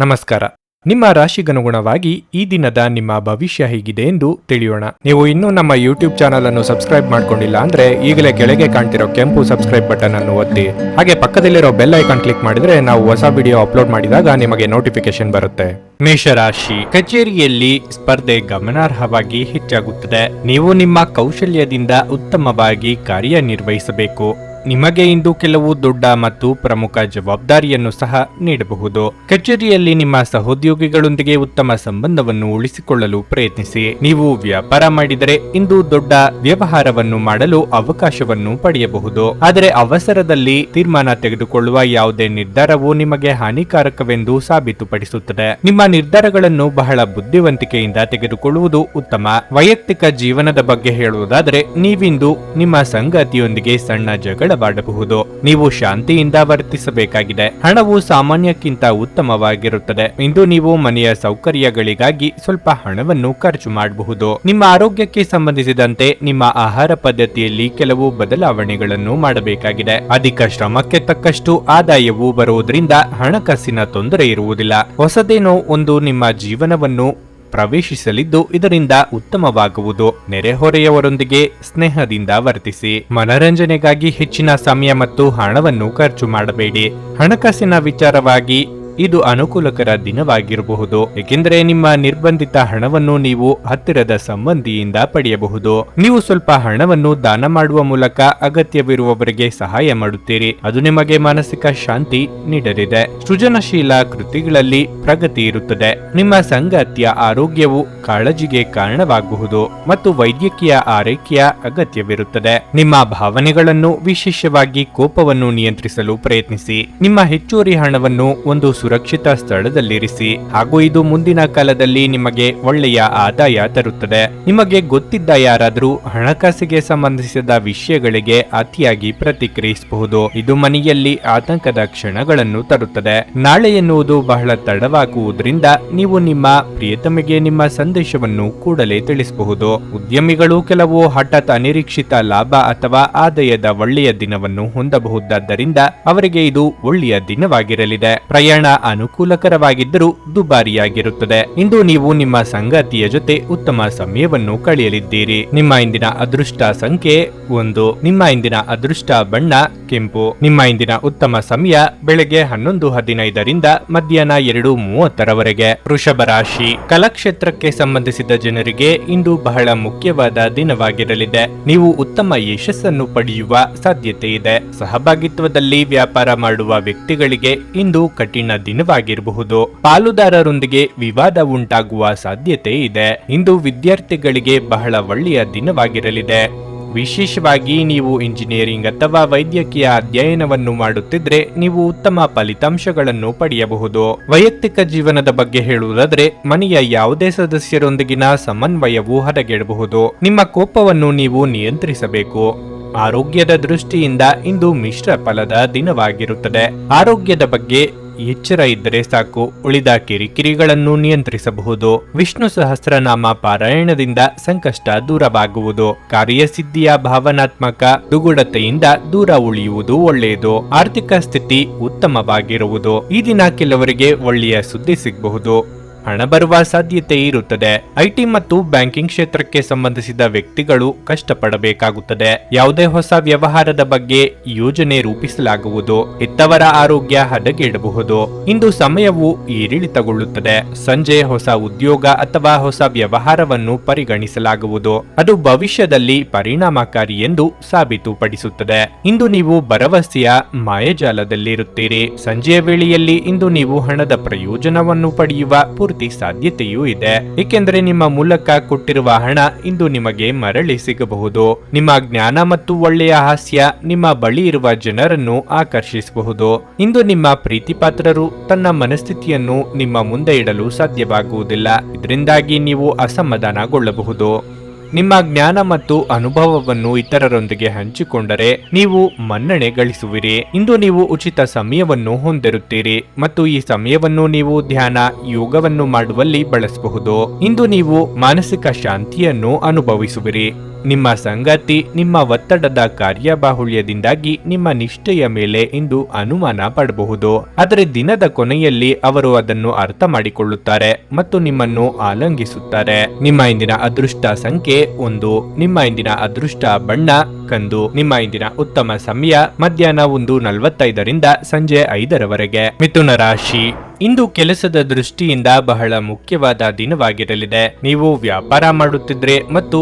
ನಮಸ್ಕಾರ. ನಿಮ್ಮ ರಾಶಿಗನುಗುಣವಾಗಿ ಈ ದಿನದ ನಿಮ್ಮ ಭವಿಷ್ಯ ಹೇಗಿದೆ ಎಂದು ತಿಳಿಯೋಣ. ನೀವು ಇನ್ನೂ ನಮ್ಮ ಯೂಟ್ಯೂಬ್ ಚಾನಲ್ ಅನ್ನು ಸಬ್ಸ್ಕ್ರೈಬ್ ಮಾಡ್ಕೊಂಡಿಲ್ಲ ಅಂದ್ರೆ ಈಗಲೇ ಕೆಳಗೆ ಕಾಣ್ತಿರೋ ಕೆಂಪು ಸಬ್ಸ್ಕ್ರೈಬ್ ಬಟನ್ ಅನ್ನು ಒತ್ತಿ, ಹಾಗೆ ಪಕ್ಕದಲ್ಲಿರೋ ಬೆಲ್ ಐಕಾನ್ ಕ್ಲಿಕ್ ಮಾಡಿದ್ರೆ ನಾವು ಹೊಸ ವಿಡಿಯೋ ಅಪ್ಲೋಡ್ ಮಾಡಿದಾಗ ನಿಮಗೆ ನೋಟಿಫಿಕೇಶನ್ ಬರುತ್ತೆ. ಮೇಷರಾಶಿ, ಕಚೇರಿಯಲ್ಲಿ ಸ್ಪರ್ಧೆ ಗಮನಾರ್ಹವಾಗಿ ಹೆಚ್ಚಾಗುತ್ತದೆ. ನೀವು ನಿಮ್ಮ ಕೌಶಲ್ಯದಿಂದ ಉತ್ತಮವಾಗಿ ಕಾರ್ಯನಿರ್ವಹಿಸಬೇಕು. ನಿಮಗೆ ಇಂದು ಕೆಲವು ದೊಡ್ಡ ಮತ್ತು ಪ್ರಮುಖ ಜವಾಬ್ದಾರಿಯನ್ನು ಸಹ ನೀಡಬಹುದು. ಕಚೇರಿಯಲ್ಲಿ ನಿಮ್ಮ ಸಹೋದ್ಯೋಗಿಗಳೊಂದಿಗೆ ಉತ್ತಮ ಸಂಬಂಧವನ್ನು ಉಳಿಸಿಕೊಳ್ಳಲು ಪ್ರಯತ್ನಿಸಿ. ನೀವು ವ್ಯಾಪಾರ ಮಾಡಿದರೆ ಇಂದು ದೊಡ್ಡ ವ್ಯವಹಾರವನ್ನು ಮಾಡಲು ಅವಕಾಶವನ್ನು ಪಡೆಯಬಹುದು. ಆದರೆ ಅವಸರದಲ್ಲಿ ತೀರ್ಮಾನ ತೆಗೆದುಕೊಳ್ಳುವ ಯಾವುದೇ ನಿರ್ಧಾರವು ನಿಮಗೆ ಹಾನಿಕಾರಕವೆಂದು ಸಾಬೀತುಪಡಿಸುತ್ತದೆ. ನಿಮ್ಮ ನಿರ್ಧಾರಗಳನ್ನು ಬಹಳ ಬುದ್ಧಿವಂತಿಕೆಯಿಂದ ತೆಗೆದುಕೊಳ್ಳುವುದು ಉತ್ತಮ. ವೈಯಕ್ತಿಕ ಜೀವನದ ಬಗ್ಗೆ ಹೇಳುವುದಾದರೆ, ನೀವಿಂದು ನಿಮ್ಮ ಸಂಗಾತಿಯೊಂದಿಗೆ ಸಣ್ಣ ಜಗಳವಾಡಬಹುದು. ನೀವು ಶಾಂತಿಯಿಂದ ವರ್ತಿಸಬೇಕಾಗಿದೆ. ಹಣವು ಸಾಮಾನ್ಯಕ್ಕಿಂತ ಉತ್ತಮವಾಗಿರುತ್ತದೆ. ಇಂದು ನೀವು ಮನೆಯ ಸೌಕರ್ಯಗಳಿಗಾಗಿ ಸ್ವಲ್ಪ ಹಣವನ್ನು ಖರ್ಚು ಮಾಡಬಹುದು. ನಿಮ್ಮ ಆರೋಗ್ಯಕ್ಕೆ ಸಂಬಂಧಿಸಿದಂತೆ ನಿಮ್ಮ ಆಹಾರ ಪದ್ಧತಿಯಲ್ಲಿ ಕೆಲವು ಬದಲಾವಣೆಗಳನ್ನು ಮಾಡಬೇಕಾಗಿದೆ. ಅಧಿಕ ಶ್ರಮಕ್ಕೆ ತಕ್ಕಷ್ಟು ಆದಾಯವು ಬರುವುದರಿಂದ ಹಣಕಾಸಿನ ತೊಂದರೆ ಇರುವುದಿಲ್ಲ. ಹೊಸದೇನೋ ಒಂದು ನಿಮ್ಮ ಜೀವನವನ್ನು ಪ್ರವೇಶಿಸಲಿದ್ದು, ಇದರಿಂದ ಉತ್ತಮವಾಗುವುದು. ನೆರೆಹೊರೆಯವರೊಂದಿಗೆ ಸ್ನೇಹದಿಂದ ವರ್ತಿಸಿ. ಮನರಂಜನೆಗಾಗಿ ಹೆಚ್ಚಿನ ಸಮಯ ಮತ್ತು ಹಣವನ್ನು ಖರ್ಚು ಮಾಡಬೇಡಿ. ಹಣಕಾಸಿನ ವಿಚಾರವಾಗಿ ಇದು ಅನುಕೂಲಕರ ದಿನವಾಗಿರಬಹುದು, ಏಕೆಂದರೆ ನಿಮ್ಮ ನಿರ್ಬಂಧಿತ ಹಣವನ್ನು ನೀವು ಹತ್ತಿರದ ಸಂಬಂಧಿಯಿಂದ ಪಡೆಯಬಹುದು. ನೀವು ಸ್ವಲ್ಪ ಹಣವನ್ನು ದಾನ ಮಾಡುವ ಮೂಲಕ ಅಗತ್ಯವಿರುವವರಿಗೆ ಸಹಾಯ ಮಾಡುತ್ತೀರಿ. ಅದು ನಿಮಗೆ ಮಾನಸಿಕ ಶಾಂತಿ ನೀಡಲಿದೆ. ಸೃಜನಶೀಲ ಕೃತಿಗಳಲ್ಲಿ ಪ್ರಗತಿ ಇರುತ್ತದೆ. ನಿಮ್ಮ ಸಂಗಾತಿಯ ಆರೋಗ್ಯವು ಕಾಳಜಿಗೆ ಕಾರಣವಾಗಬಹುದು ಮತ್ತು ವೈದ್ಯಕೀಯ ಆರೈಕೆಯ ಅಗತ್ಯವಿರುತ್ತದೆ. ನಿಮ್ಮ ಭಾವನೆಗಳನ್ನು, ವಿಶೇಷವಾಗಿ ಕೋಪವನ್ನು ನಿಯಂತ್ರಿಸಲು ಪ್ರಯತ್ನಿಸಿ. ನಿಮ್ಮ ಹೆಚ್ಚುವರಿ ಹಣವನ್ನು ಒಂದು ಸುರಕ್ಷಿತ ಸ್ಥಳದಲ್ಲಿರಿಸಿ, ಹಾಗೂ ಇದು ಮುಂದಿನ ಕಾಲದಲ್ಲಿ ನಿಮಗೆ ಒಳ್ಳೆಯ ಆದಾಯ ತರುತ್ತದೆ. ನಿಮಗೆ ಗೊತ್ತಿದ್ದ ಯಾರಾದರೂ ಹಣಕಾಸಿಗೆ ಸಂಬಂಧಿಸಿದ ವಿಷಯಗಳಿಗೆ ಅತಿಯಾಗಿ ಪ್ರತಿಕ್ರಿಯಿಸಬಹುದು. ಇದು ಮನೆಯಲ್ಲಿ ಆತಂಕದ ಕ್ಷಣಗಳನ್ನು ತರುತ್ತದೆ. ನಾಳೆ ಎನ್ನುವುದು ಬಹಳ ತಡವಾಗುವುದರಿಂದ ನೀವು ನಿಮ್ಮ ಪ್ರಿಯತಮೆಗೆ ನಿಮ್ಮ ಸಂದೇಶವನ್ನು ಕೂಡಲೇ ತಿಳಿಸಬಹುದು. ಉದ್ಯಮಿಗಳು ಕೆಲವು ಹಠಾತ್ ಅನಿರೀಕ್ಷಿತ ಲಾಭ ಅಥವಾ ಆದಾಯದ ಒಳ್ಳೆಯ ದಿನವನ್ನು ಹೊಂದಬಹುದಾದ್ದರಿಂದ ಅವರಿಗೆ ಇದು ಒಳ್ಳೆಯ ದಿನವಾಗಿರಲಿದೆ. ಪ್ರಯಾಣ ಅನುಕೂಲಕರವಾಗಿದ್ದರೂ ದುಬಾರಿಯಾಗಿರುತ್ತದೆ. ಇಂದು ನೀವು ನಿಮ್ಮ ಸಂಗಾತಿಯ ಜೊತೆ ಉತ್ತಮ ಸಮಯವನ್ನು ಕಳೆಯಲಿದ್ದೀರಿ. ನಿಮ್ಮ ಇಂದಿನ ಅದೃಷ್ಟ ಸಂಖ್ಯೆ 1. ನಿಮ್ಮ ಇಂದಿನ ಅದೃಷ್ಟ ಬಣ್ಣ ಕೆಂಪು. ನಿಮ್ಮ ಇಂದಿನ ಉತ್ತಮ ಸಮಯ ಬೆಳಗ್ಗೆ 11:15ರಿಂದ ಮಧ್ಯಾಹ್ನ 2:30ರವರೆಗೆ. ವೃಷಭ ರಾಶಿ, ಕಲಾಕ್ಷೇತ್ರಕ್ಕೆ ಸಂಬಂಧಿಸಿದ ಜನರಿಗೆ ಇಂದು ಬಹಳ ಮುಖ್ಯವಾದ ದಿನವಾಗಿರಲಿದೆ. ನೀವು ಉತ್ತಮ ಯಶಸ್ಸನ್ನು ಪಡೆಯುವ ಸಾಧ್ಯತೆ ಇದೆ. ಸಹಭಾಗಿತ್ವದಲ್ಲಿ ವ್ಯಾಪಾರ ಮಾಡುವ ವ್ಯಕ್ತಿಗಳಿಗೆ ಇಂದು ಕಠಿಣ ದಿನವಾಗಿರಬಹುದು. ಪಾಲುದಾರರೊಂದಿಗೆ ವಿವಾದ ಉಂಟಾಗುವ ಸಾಧ್ಯತೆ ಇದೆ. ಇಂದು ವಿದ್ಯಾರ್ಥಿಗಳಿಗೆ ಬಹಳ ಒಳ್ಳೆಯ ದಿನವಾಗಿರಲಿದೆ. ವಿಶೇಷವಾಗಿ ನೀವು ಇಂಜಿನಿಯರಿಂಗ್ ಅಥವಾ ವೈದ್ಯಕೀಯ ಅಧ್ಯಯನವನ್ನು ಮಾಡುತ್ತಿದ್ರೆ ನೀವು ಉತ್ತಮ ಫಲಿತಾಂಶಗಳನ್ನು ಪಡೆಯಬಹುದು. ವೈಯಕ್ತಿಕ ಜೀವನದ ಬಗ್ಗೆ ಹೇಳುವುದಾದರೆ, ಮನೆಯ ಯಾವುದೇ ಸದಸ್ಯರೊಂದಿಗಿನ ಸಮನ್ವಯವು ಹದಗೆಡಬಹುದು. ನಿಮ್ಮ ಕೋಪವನ್ನು ನೀವು ನಿಯಂತ್ರಿಸಬೇಕು. ಆರೋಗ್ಯದ ದೃಷ್ಟಿಯಿಂದ ಇಂದು ಮಿಶ್ರ ಫಲದ ದಿನವಾಗಿರುತ್ತದೆ. ಆರೋಗ್ಯದ ಬಗ್ಗೆ ಎಚ್ಚರ ಇದ್ದರೆ ಸಾಕು. ಉಳಿದ ಕಿರಿಕಿರಿಗಳನ್ನು ನಿಯಂತ್ರಿಸಬಹುದು. ವಿಷ್ಣು ಸಹಸ್ರನಾಮ ಪಾರಾಯಣದಿಂದ ಸಂಕಷ್ಟ ದೂರವಾಗುವುದು. ಕಾರ್ಯಸಿದ್ಧಿಯ ಭಾವನಾತ್ಮಕ ದುಗುಡತೆಯಿಂದ ದೂರ ಉಳಿಯುವುದು ಒಳ್ಳೆಯದು. ಆರ್ಥಿಕ ಸ್ಥಿತಿ ಉತ್ತಮವಾಗಿರುವುದು. ಈ ದಿನ ಕೆಲವರಿಗೆ ಒಳ್ಳೆಯ ಸುದ್ದಿ ಸಿಗಬಹುದು. ಹಣ ಬರುವ ಸಾಧ್ಯತೆ ಇರುತ್ತದೆ. ಐಟಿ ಮತ್ತು ಬ್ಯಾಂಕಿಂಗ್ ಕ್ಷೇತ್ರಕ್ಕೆ ಸಂಬಂಧಿಸಿದ ವ್ಯಕ್ತಿಗಳು ಕಷ್ಟಪಡಬೇಕಾಗುತ್ತದೆ. ಯಾವುದೇ ಹೊಸ ವ್ಯವಹಾರದ ಬಗ್ಗೆ ಯೋಜನೆ ರೂಪಿಸಲಾಗುವುದು. ಹೆತ್ತವರ ಆರೋಗ್ಯ ಹದಗೆಡಬಹುದು. ಇಂದು ಸಮಯವು ಏರಿಳಿತಗೊಳ್ಳುತ್ತದೆ. ಸಂಜೆ ಹೊಸ ಉದ್ಯೋಗ ಅಥವಾ ಹೊಸ ವ್ಯವಹಾರವನ್ನು ಪರಿಗಣಿಸಲಾಗುವುದು. ಅದು ಭವಿಷ್ಯದಲ್ಲಿ ಪರಿಣಾಮಕಾರಿ ಎಂದು ಸಾಬೀತುಪಡಿಸುತ್ತದೆ. ಇಂದು ನೀವು ಭರವಸೆಯ ಮಾಯಜಾಲದಲ್ಲಿರುತ್ತೀರಿ. ಸಂಜೆಯ ವೇಳೆಯಲ್ಲಿ ಇಂದು ನೀವು ಹಣದ ಪ್ರಯೋಜನವನ್ನು ಪಡೆಯುವ ಪೂರ್ತಿ ಸಾಧ್ಯತೆಯೂ ಇದೆ, ಏಕೆಂದರೆ ನಿಮ್ಮ ಮೂಲಕ ಕೊಟ್ಟಿರುವ ಹಣ ಇಂದು ನಿಮಗೆ ಮರಳಿ ಸಿಗಬಹುದು. ನಿಮ್ಮ ಜ್ಞಾನ ಮತ್ತು ಒಳ್ಳೆಯ ಹಾಸ್ಯ ನಿಮ್ಮ ಬಳಿ ಇರುವ ಜನರನ್ನು ಆಕರ್ಷಿಸಬಹುದು. ಇಂದು ನಿಮ್ಮ ಪ್ರೀತಿಪಾತ್ರರು ತನ್ನ ಮನಸ್ಥಿತಿಯನ್ನು ನಿಮ್ಮ ಮುಂದೆ ಇಡಲು ಸಾಧ್ಯವಾಗುವುದಿಲ್ಲ. ಇದರಿಂದಾಗಿ ನೀವು ಅಸಮಾಧಾನಗೊಳ್ಳಬಹುದು. ನಿಮ್ಮ ಜ್ಞಾನ ಮತ್ತು ಅನುಭವವನ್ನು ಇತರರೊಂದಿಗೆ ಹಂಚಿಕೊಂಡರೆ ನೀವು ಮನ್ನಣೆ ಗಳಿಸುವಿರಿ. ಇಂದು ನೀವು ಉಚಿತ ಸಮಯವನ್ನು ಹೊಂದಿರುತ್ತೀರಿ ಮತ್ತು ಈ ಸಮಯವನ್ನು ನೀವು ಧ್ಯಾನ, ಯೋಗವನ್ನು ಮಾಡುವಲ್ಲಿ ಬಳಸಬಹುದು. ಇಂದು ನೀವು ಮಾನಸಿಕ ಶಾಂತಿಯನ್ನು ಅನುಭವಿಸುವಿರಿ. ನಿಮ್ಮ ಸಂಗಾತಿ ನಿಮ್ಮ ಒತ್ತಡದ ಕಾರ್ಯಬಾಹುಳ್ಯದಿಂದಾಗಿ ನಿಮ್ಮ ನಿಷ್ಠೆಯ ಮೇಲೆ ಇಂದು ಅನುಮಾನ ಪಡಬಹುದು. ಆದರೆ ದಿನದ ಕೊನೆಯಲ್ಲಿ ಅವರು ಅದನ್ನು ಅರ್ಥ ಮಾಡಿಕೊಳ್ಳುತ್ತಾರೆ ಮತ್ತು ನಿಮ್ಮನ್ನು ಆಲಂಗಿಸುತ್ತಾರೆ. ನಿಮ್ಮ ಇಂದಿನ ಅದೃಷ್ಟ ಸಂಖ್ಯೆ 1. ನಿಮ್ಮ ಇಂದಿನ ಅದೃಷ್ಟ ಬಣ್ಣ ಕಂದು. ನಿಮ್ಮ ಇಂದಿನ ಉತ್ತಮ ಸಮಯ ಮಧ್ಯಾಹ್ನ 1:45ರಿಂದ ಸಂಜೆ 5ರವರೆಗೆ. ಮಿಥುನ ರಾಶಿ, ಇಂದು ಕೆಲಸದ ದೃಷ್ಟಿಯಿಂದ ಬಹಳ ಮುಖ್ಯವಾದ ದಿನವಾಗಿರಲಿದೆ. ನೀವು ವ್ಯಾಪಾರ ಮಾಡುತ್ತಿದ್ರೆ ಮತ್ತು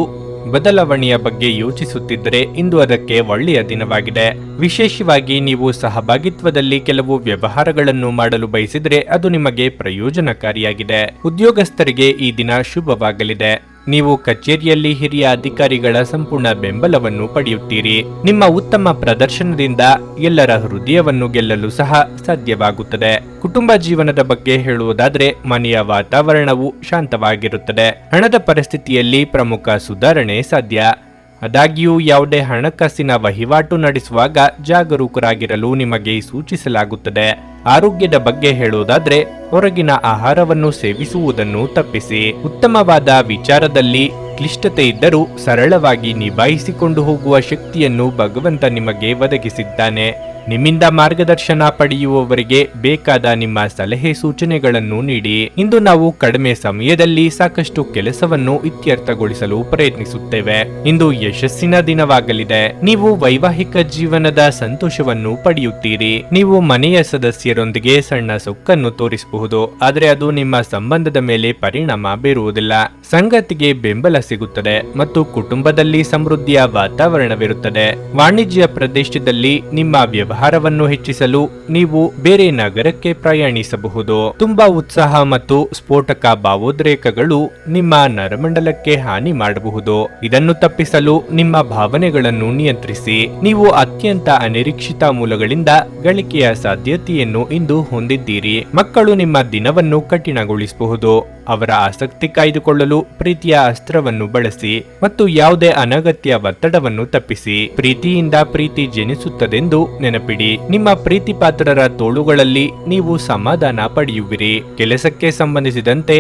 ಬದಲಾವಣೆಯ ಬಗ್ಗೆ ಯೋಚಿಸುತ್ತಿದ್ದರೆ ಇಂದು ಅದಕ್ಕೆ ಒಳ್ಳೆಯ ದಿನವಾಗಿದೆ. ವಿಶೇಷವಾಗಿ ನೀವು ಸಹಭಾಗಿತ್ವದಲ್ಲಿ ಕೆಲವು ವ್ಯವಹಾರಗಳನ್ನು ಮಾಡಲು ಬಯಸಿದರೆ ಅದು ನಿಮಗೆ ಪ್ರಯೋಜನಕಾರಿಯಾಗಿದೆ. ಉದ್ಯೋಗಸ್ಥರಿಗೆ ಈ ದಿನ ಶುಭವಾಗಲಿದೆ. ನೀವು ಕಚೇರಿಯಲ್ಲಿ ಹಿರಿಯ ಅಧಿಕಾರಿಗಳ ಸಂಪೂರ್ಣ ಬೆಂಬಲವನ್ನು ಪಡೆಯುತ್ತೀರಿ. ನಿಮ್ಮ ಉತ್ತಮ ಪ್ರದರ್ಶನದಿಂದ ಎಲ್ಲರ ಹೃದಯವನ್ನು ಗೆಲ್ಲಲು ಸಹ ಸಾಧ್ಯವಾಗುತ್ತದೆ. ಕುಟುಂಬ ಜೀವನದ ಬಗ್ಗೆ ಹೇಳುವುದಾದರೆ ಮನೆಯ ವಾತಾವರಣವು ಶಾಂತವಾಗಿರುತ್ತದೆ. ಹಣದ ಪರಿಸ್ಥಿತಿಯಲ್ಲಿ ಪ್ರಮುಖ ಸುಧಾರಣೆ ಸಾಧ್ಯ. ಆದಾಗ್ಯೂ ಯಾವುದೇ ಹಣಕಾಸಿನ ವಹಿವಾಟು ನಡೆಸುವಾಗ ಜಾಗರೂಕರಾಗಿರಲು ನಿಮಗೆ ಸೂಚಿಸಲಾಗುತ್ತದೆ. ಆರೋಗ್ಯದ ಬಗ್ಗೆ ಹೇಳುವುದಾದ್ರೆ ಹೊರಗಿನ ಆಹಾರವನ್ನು ಸೇವಿಸುವುದನ್ನು ತಪ್ಪಿಸಿ. ಉತ್ತಮವಾದ ವಿಚಾರದಲ್ಲಿ ಕ್ಲಿಷ್ಟತೆ ಇದ್ದರೂ ಸರಳವಾಗಿ ನಿಭಾಯಿಸಿಕೊಂಡು ಹೋಗುವ ಶಕ್ತಿಯನ್ನು ಭಗವಂತ ನಿಮಗೆ ಒದಗಿಸಿದ್ದಾನೆ. ನಿಮ್ಮಿಂದ ಮಾರ್ಗದರ್ಶನ ಪಡೆಯುವವರಿಗೆ ಬೇಕಾದ ನಿಮ್ಮ ಸಲಹೆ ಸೂಚನೆಗಳನ್ನು ನೀಡಿ. ಇಂದು ನಾವು ಕಡಿಮೆ ಸಮಯದಲ್ಲಿ ಸಾಕಷ್ಟು ಕೆಲಸವನ್ನು ಇತ್ಯರ್ಥಗೊಳಿಸಲು ಪ್ರಯತ್ನಿಸುತ್ತೇವೆ. ಇಂದು ಯಶಸ್ಸಿನ ದಿನವಾಗಲಿದೆ. ನೀವು ವೈವಾಹಿಕ ಜೀವನದ ಸಂತೋಷವನ್ನು ಪಡೆಯುತ್ತೀರಿ. ನೀವು ಮನೆಯ ಸದಸ್ಯರೊಂದಿಗೆ ಸಣ್ಣ ಸೊಕ್ಕನ್ನು ತೋರಿಸಬಹುದು, ಆದರೆ ಅದು ನಿಮ್ಮ ಸಂಬಂಧದ ಮೇಲೆ ಪರಿಣಾಮ ಬೀರುವುದಿಲ್ಲ. ಸಂಗಾತಿಗೆ ಬೆಂಬಲ ಸಿಗುತ್ತದೆ ಮತ್ತು ಕುಟುಂಬದಲ್ಲಿ ಸಮೃದ್ಧಿಯ ವಾತಾವರಣವಿರುತ್ತದೆ. ವಾಣಿಜ್ಯ ಪ್ರದೇಶದಲ್ಲಿ ನಿಮ್ಮ ವ್ಯವಹಾರವನ್ನು ಹೆಚ್ಚಿಸಲು ನೀವು ಬೇರೆ ನಗರಕ್ಕೆ ಪ್ರಯಾಣಿಸಬಹುದು. ತುಂಬಾ ಉತ್ಸಾಹ ಮತ್ತು ಸ್ಫೋಟಕ ಭಾವೋದ್ರೇಕಗಳು ನಿಮ್ಮ ನರಮಂಡಲಕ್ಕೆ ಹಾನಿ ಮಾಡಬಹುದು. ಇದನ್ನು ತಪ್ಪಿಸಲು ನಿಮ್ಮ ಭಾವನೆಗಳನ್ನು ನಿಯಂತ್ರಿಸಿ. ನೀವು ಅತ್ಯಂತ ಅನಿರೀಕ್ಷಿತ ಮೂಲಗಳಿಂದ ಗಳಿಕೆಯ ಸಾಧ್ಯತೆಯನ್ನು ಇಂದು ಹೊಂದಿದ್ದೀರಿ. ಮಕ್ಕಳು ನಿಮ್ಮ ದಿನವನ್ನು ಕಠಿಣಗೊಳಿಸಬಹುದು. ಅವರ ಆಸಕ್ತಿ ಕಾಯ್ದುಕೊಳ್ಳಲು ಪ್ರೀತಿಯ ಅಸ್ತ್ರವನ್ನು ಬಳಸಿ ಮತ್ತು ಯಾವುದೇ ಅನಗತ್ಯ ಒತ್ತಡವನ್ನು ತಪ್ಪಿಸಿ. ಪ್ರೀತಿಯಿಂದ ಪ್ರೀತಿ ಜನಿಸುತ್ತದೆಂದು ನೆನಪಿಡಿ. ನಿಮ್ಮ ಪ್ರೀತಿ ಪಾತ್ರರ ತೋಳುಗಳಲ್ಲಿ ನೀವು ಸಮಾಧಾನ ಪಡೆಯುವಿರಿ. ಕೆಲಸಕ್ಕೆ ಸಂಬಂಧಿಸಿದಂತೆ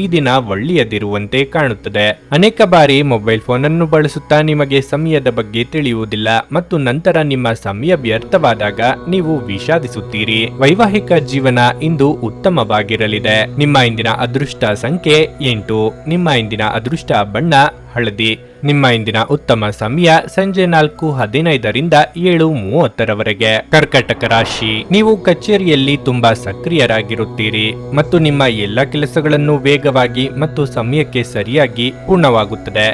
ಈ ದಿನ ಒಳ್ಳೆಯದಿರುವಂತೆ ಕಾಣುತ್ತದೆ. ಅನೇಕ ಬಾರಿ ಮೊಬೈಲ್ ಫೋನ್ ಅನ್ನು ಬಳಸುತ್ತಾ ನಿಮಗೆ ಸಮಯದ ಬಗ್ಗೆ ತಿಳಿಯುವುದಿಲ್ಲ ಮತ್ತು ನಂತರ ನಿಮ್ಮ ಸಮಯ ವ್ಯರ್ಥವಾದಾಗ ನೀವು ವಿಷಾದಿಸುತ್ತೀರಿ. ವೈವಾಹಿಕ ಜೀವನ ಇಂದು ಉತ್ತಮವಾಗಿರಲಿದೆ. ನಿಮ್ಮ ಇಂದಿನ ಅದೃಷ್ಟ ಸಂಖ್ಯೆ 8. ನಿಮ್ಮ ಇಂದಿನ ಅದೃಷ್ಟ ಬಣ್ಣ ಹಳದಿ. ನಿಮ್ಮ ಇಂದಿನ ಉತ್ತಮ ಸಮಯ ಸಂಜೆ 4:15ರಿಂದ 7:30ರವರೆಗೆ. ಕರ್ಕಟಕ ರಾಶಿ, ನೀವು ಕಚೇರಿಯಲ್ಲಿ ತುಂಬಾ ಸಕ್ರಿಯರಾಗಿರುತ್ತೀರಿ ಮತ್ತು ನಿಮ್ಮ ಎಲ್ಲ ಕೆಲಸಗಳನ್ನು ವೇಗವಾಗಿ ಮತ್ತು ಸಮಯಕ್ಕೆ ಸರಿಯಾಗಿ ಪೂರ್ಣವಾಗುತ್ತದೆ.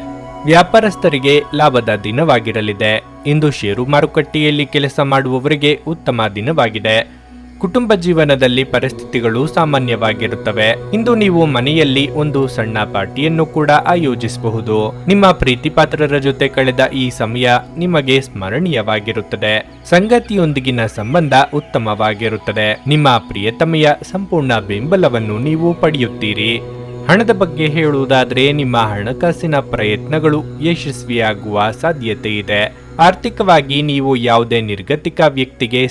ವ್ಯಾಪಾರಸ್ಥರಿಗೆ ಲಾಭದ ದಿನವಾಗಿರಲಿದೆ. ಇಂದು ಷೇರು ಮಾರುಕಟ್ಟೆಯಲ್ಲಿ ಕೆಲಸ ಮಾಡುವವರಿಗೆ ಉತ್ತಮ ದಿನವಾಗಿದೆ. ಕುಟುಂಬ ಜೀವನದಲ್ಲಿ ಪರಿಸ್ಥಿತಿಗಳು ಸಾಮಾನ್ಯವಾಗಿರುತ್ತವೆ. ಇಂದು ನೀವು ಮನೆಯಲ್ಲಿ ಒಂದು ಸಣ್ಣ ಪಾರ್ಟಿಯನ್ನು ಕೂಡ ಆಯೋಜಿಸಬಹುದು. ನಿಮ್ಮ ಪ್ರೀತಿಪಾತ್ರರ ಜೊತೆ ಕಳೆದ ಈ ಸಮಯ ನಿಮಗೆ ಸ್ಮರಣೀಯವಾಗಿರುತ್ತದೆ. ಸಂಗಾತಿಯೊಂದಿಗಿನ ಸಂಬಂಧ ಉತ್ತಮವಾಗಿರುತ್ತದೆ. ನಿಮ್ಮ ಪ್ರಿಯತಮೆಯ ಸಂಪೂರ್ಣ ಬೆಂಬಲವನ್ನು ನೀವು ಪಡೆಯುತ್ತೀರಿ. ಹಣದ ಬಗ್ಗೆ ಹೇಳುವುದಾದರೆ ನಿಮ್ಮ ಹಣಕಾಸಿನ ಪ್ರಯತ್ನಗಳು ಯಶಸ್ವಿಯಾಗುವ ಸಾಧ್ಯತೆ ಇದೆ. ಆರ್ಥಿಕವಾಗಿ ನೀವು ಯಾವುದೇ ನಿರ್ಗತಿಕ ವ್ಯಕ್ತಿಗೆ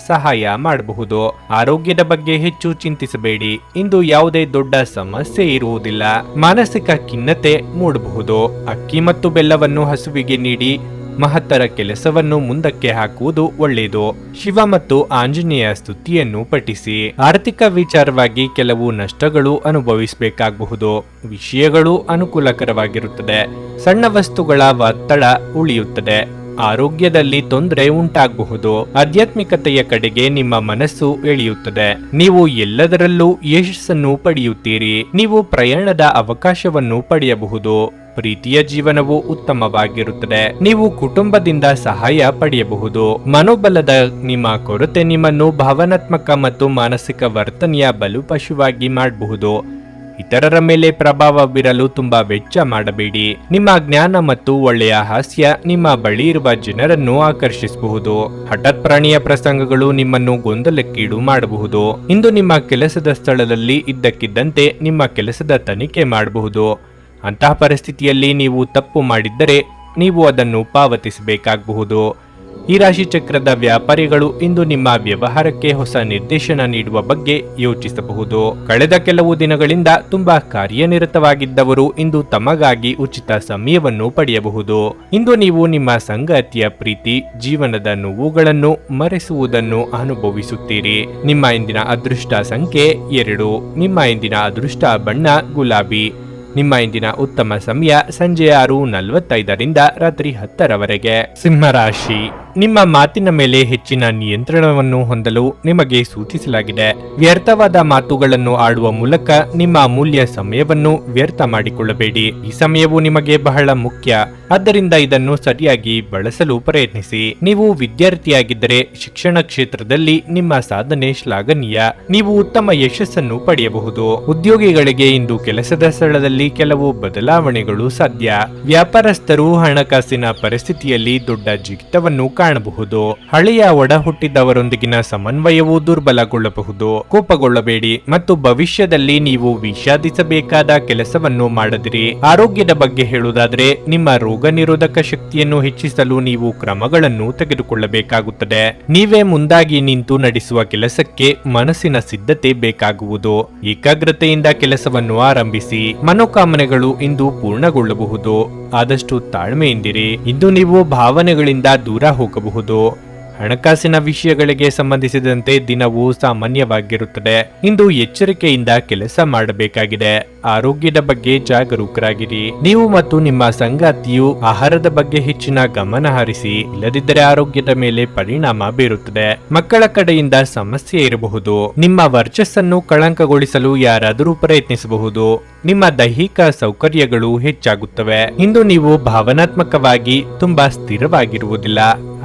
ಸಹಾಯ ಮಾಡಬಹುದು. ಆರೋಗ್ಯದ ಬಗ್ಗೆ ಹೆಚ್ಚು ಚಿಂತಿಸಬೇಡಿ. ಇಂದು ಯಾವುದೇ ದೊಡ್ಡ ಸಮಸ್ಯೆ ಇರುವುದಿಲ್ಲ. ಮಾನಸಿಕ ಖಿನ್ನತೆ ಮೂಡಬಹುದು. ಅಕ್ಕಿ ಮತ್ತು ಬೆಲ್ಲವನ್ನು ಹಸುವಿಗೆ ನೀಡಿ ಮಹತ್ತರ ಕೆಲಸವನ್ನು ಮುಂದಕ್ಕೆ ಹಾಕುವುದು ಒಳ್ಳೆಯದು. ಶಿವ ಮತ್ತು ಆಂಜನೇಯ ಸ್ತುತಿಯನ್ನು ಪಠಿಸಿ. ಆರ್ಥಿಕ ವಿಚಾರವಾಗಿ ಕೆಲವು ನಷ್ಟಗಳು ಅನುಭವಿಸಬೇಕಾಗಬಹುದು. ವಿಷಯಗಳು ಅನುಕೂಲಕರವಾಗಿರುತ್ತದೆ. ಸಣ್ಣ ವಸ್ತುಗಳ ಒತ್ತಡ ಉಳಿಯುತ್ತದೆ. ಆರೋಗ್ಯದಲ್ಲಿ ತೊಂದರೆ ಉಂಟಾಗಬಹುದು. ಆಧ್ಯಾತ್ಮಿಕತೆಯ ಕಡೆಗೆ ನಿಮ್ಮ ಮನಸ್ಸು ಎಳೆಯುತ್ತದೆ. ನೀವು ಎಲ್ಲದರಲ್ಲೂ ಯಶಸ್ಸನ್ನು ಪಡೆಯುತ್ತೀರಿ. ನೀವು ಪ್ರಯಾಣದ ಅವಕಾಶವನ್ನು ಪಡೆಯಬಹುದು. ಪ್ರೀತಿಯ ಜೀವನವು ಉತ್ತಮವಾಗಿರುತ್ತದೆ. ನೀವು ಕುಟುಂಬದಿಂದ ಸಹಾಯ ಪಡೆಯಬಹುದು. ಮನೋಬಲದ ನಿಮ್ಮ ಕೊರತೆ ನಿಮ್ಮನ್ನು ಭಾವನಾತ್ಮಕ ಮತ್ತು ಮಾನಸಿಕ ವರ್ತನೆಯ ಬಲುಪಶುವಾಗಿ ಮಾಡಬಹುದು. ಇತರರ ಮೇಲೆ ಪ್ರಭಾವ ಬೀರಲು ತುಂಬಾ ವೆಚ್ಚ ಮಾಡಬೇಡಿ. ನಿಮ್ಮ ಜ್ಞಾನ ಮತ್ತು ಒಳ್ಳೆಯ ಹಾಸ್ಯ ನಿಮ್ಮ ಬಳಿ ಇರುವ ಜನರನ್ನು ಆಕರ್ಷಿಸಬಹುದು. ಹಠಾತ್ ಪ್ರಾಣಿಯ ಪ್ರಸಂಗಗಳು ನಿಮ್ಮನ್ನು ಗೊಂದಲಕ್ಕೀಡು ಮಾಡಬಹುದು. ಇಂದು ನಿಮ್ಮ ಕೆಲಸದ ಸ್ಥಳದಲ್ಲಿ ಇದ್ದಕ್ಕಿದ್ದಂತೆ ನಿಮ್ಮ ಕೆಲಸದ ತನಿಖೆ ಮಾಡಬಹುದು. ಅಂತಹ ಪರಿಸ್ಥಿತಿಯಲ್ಲಿ ನೀವು ತಪ್ಪು ಮಾಡಿದ್ದರೆ ನೀವು ಅದನ್ನು ಪಾವತಿಸಬೇಕಾಗಬಹುದು. ಈ ರಾಶಿ ಚಕ್ರದ ವ್ಯಾಪಾರಿಗಳು ಇಂದು ನಿಮ್ಮ ವ್ಯವಹಾರಕ್ಕೆ ಹೊಸ ನಿರ್ದೇಶನ ನೀಡುವ ಬಗ್ಗೆ ಯೋಚಿಸಬಹುದು. ಕಳೆದ ಕೆಲವು ದಿನಗಳಿಂದ ತುಂಬಾ ಕಾರ್ಯನಿರತವಾಗಿದ್ದವರು ಇಂದು ತಮಗಾಗಿ ಉಚಿತ ಸಮಯವನ್ನು ಪಡೆಯಬಹುದು. ಇಂದು ನೀವು ನಿಮ್ಮ ಸಂಗಾತಿಯ ಪ್ರೀತಿ, ಜೀವನದ ನೋವುಗಳನ್ನು ಮರೆಸುವುದನ್ನು ಅನುಭವಿಸುತ್ತೀರಿ. ನಿಮ್ಮ ಇಂದಿನ ಅದೃಷ್ಟ ಸಂಖ್ಯೆ 2. ನಿಮ್ಮ ಇಂದಿನ ಅದೃಷ್ಟ ಬಣ್ಣ ಗುಲಾಬಿ. ನಿಮ್ಮ ಇಂದಿನ ಉತ್ತಮ ಸಮಯ ಸಂಜೆ 6:45ರಿಂದ ರಾತ್ರಿ 10ರವರೆಗೆ. ಸಿಂಹರಾಶಿ, ನಿಮ್ಮ ಮಾತಿನ ಮೇಲೆ ಹೆಚ್ಚಿನ ನಿಯಂತ್ರಣವನ್ನು ಹೊಂದಲು ನಿಮಗೆ ಸೂಚಿಸಲಾಗಿದೆ. ವ್ಯರ್ಥವಾದ ಮಾತುಗಳನ್ನು ಆಡುವ ಮೂಲಕ ನಿಮ್ಮ ಅಮೂಲ್ಯ ಸಮಯವನ್ನು ವ್ಯರ್ಥ ಮಾಡಿಕೊಳ್ಳಬೇಡಿ. ಈ ಸಮಯವು ನಿಮಗೆ ಬಹಳ ಮುಖ್ಯ, ಆದ್ದರಿಂದ ಇದನ್ನು ಸರಿಯಾಗಿ ಬಳಸಲು ಪ್ರಯತ್ನಿಸಿ. ನೀವು ವಿದ್ಯಾರ್ಥಿಯಾಗಿದ್ದರೆ ಶಿಕ್ಷಣ ಕ್ಷೇತ್ರದಲ್ಲಿ ನಿಮ್ಮ ಸಾಧನೆ ಶ್ಲಾಘನೀಯ. ನೀವು ಉತ್ತಮ ಯಶಸ್ಸನ್ನು ಪಡೆಯಬಹುದು. ಉದ್ಯೋಗಿಗಳಿಗೆ ಇಂದು ಕೆಲಸದ ಸ್ಥಳದಲ್ಲಿ ಕೆಲವು ಬದಲಾವಣೆಗಳು ಸಾಧ್ಯ. ವ್ಯಾಪಾರಸ್ಥರು ಹಣಕಾಸಿನ ಪರಿಸ್ಥಿತಿಯಲ್ಲಿ ದೊಡ್ಡ ಜಿಗಿತವನ್ನು ಕಾಣಬಹುದು. ಹಳೆಯ ಒಡ ಹುಟ್ಟಿದವರೊಂದಿಗಿನ ಸಮನ್ವಯವು ದುರ್ಬಲಗೊಳ್ಳಬಹುದು. ಕೋಪಗೊಳ್ಳಬೇಡಿ ಮತ್ತು ಭವಿಷ್ಯದಲ್ಲಿ ನೀವು ವಿಷಾದಿಸಬೇಕಾದ ಕೆಲಸವನ್ನು ಮಾಡದಿರಿ. ಆರೋಗ್ಯದ ಬಗ್ಗೆ ಹೇಳುವುದಾದರೆ, ನಿಮ್ಮ ರೋಗ ನಿರೋಧಕ ಶಕ್ತಿಯನ್ನು ಹೆಚ್ಚಿಸಲು ನೀವು ಕ್ರಮಗಳನ್ನು ತೆಗೆದುಕೊಳ್ಳಬೇಕಾಗುತ್ತದೆ. ನೀವೇ ಮುಂದಾಗಿ ನಿಂತು ನಡೆಸುವ ಕೆಲಸಕ್ಕೆ ಮನಸ್ಸಿನ ಸಿದ್ಧತೆ ಬೇಕಾಗುವುದು. ಏಕಾಗ್ರತೆಯಿಂದ ಕೆಲಸವನ್ನು ಆರಂಭಿಸಿ. ಮನೋಕಾಮನೆಗಳು ಇಂದು ಪೂರ್ಣಗೊಳ್ಳಬಹುದು. ಆದಷ್ಟು ತಾಳ್ಮೆಯಿಂದಿರಿ. ಇಂದು ನೀವು ಭಾವನೆಗಳಿಂದ ದೂರ ಹೋಗಬಹುದು. ಹಣಕಾಸಿನ ವಿಷಯಗಳಿಗೆ ಸಂಬಂಧಿಸಿದಂತೆ ದಿನವೂ ಸಾಮಾನ್ಯವಾಗಿರುತ್ತದೆ. ಇಂದು ಎಚ್ಚರಿಕೆಯಿಂದ ಕೆಲಸ ಮಾಡಬೇಕಾಗಿದೆ. ಆರೋಗ್ಯದ ಬಗ್ಗೆ ಜಾಗರೂಕರಾಗಿರಿ. ನೀವು ಮತ್ತು ನಿಮ್ಮ ಸಂಗಾತಿಯು ಆಹಾರದ ಬಗ್ಗೆ ಹೆಚ್ಚಿನ ಗಮನ ಹರಿಸಿ, ಇಲ್ಲದಿದ್ದರೆ ಆರೋಗ್ಯದ ಮೇಲೆ ಪರಿಣಾಮ ಬೀರುತ್ತದೆ. ಮಕ್ಕಳ ಕಡೆಯಿಂದ ಸಮಸ್ಯೆ ಇರಬಹುದು. ನಿಮ್ಮ ವರ್ಚಸ್ಸನ್ನು ಕಳಂಕಗೊಳಿಸಲು ಯಾರಾದರೂ ಪ್ರಯತ್ನಿಸಬಹುದು. ನಿಮ್ಮ ದೈಹಿಕ ಸೌಕರ್ಯಗಳು ಹೆಚ್ಚಾಗುತ್ತವೆ. ಇಂದು ನೀವು ಭಾವನಾತ್ಮಕವಾಗಿ ತುಂಬಾ ಸ್ಥಿರವಾಗಿರುವುದಿಲ್ಲ.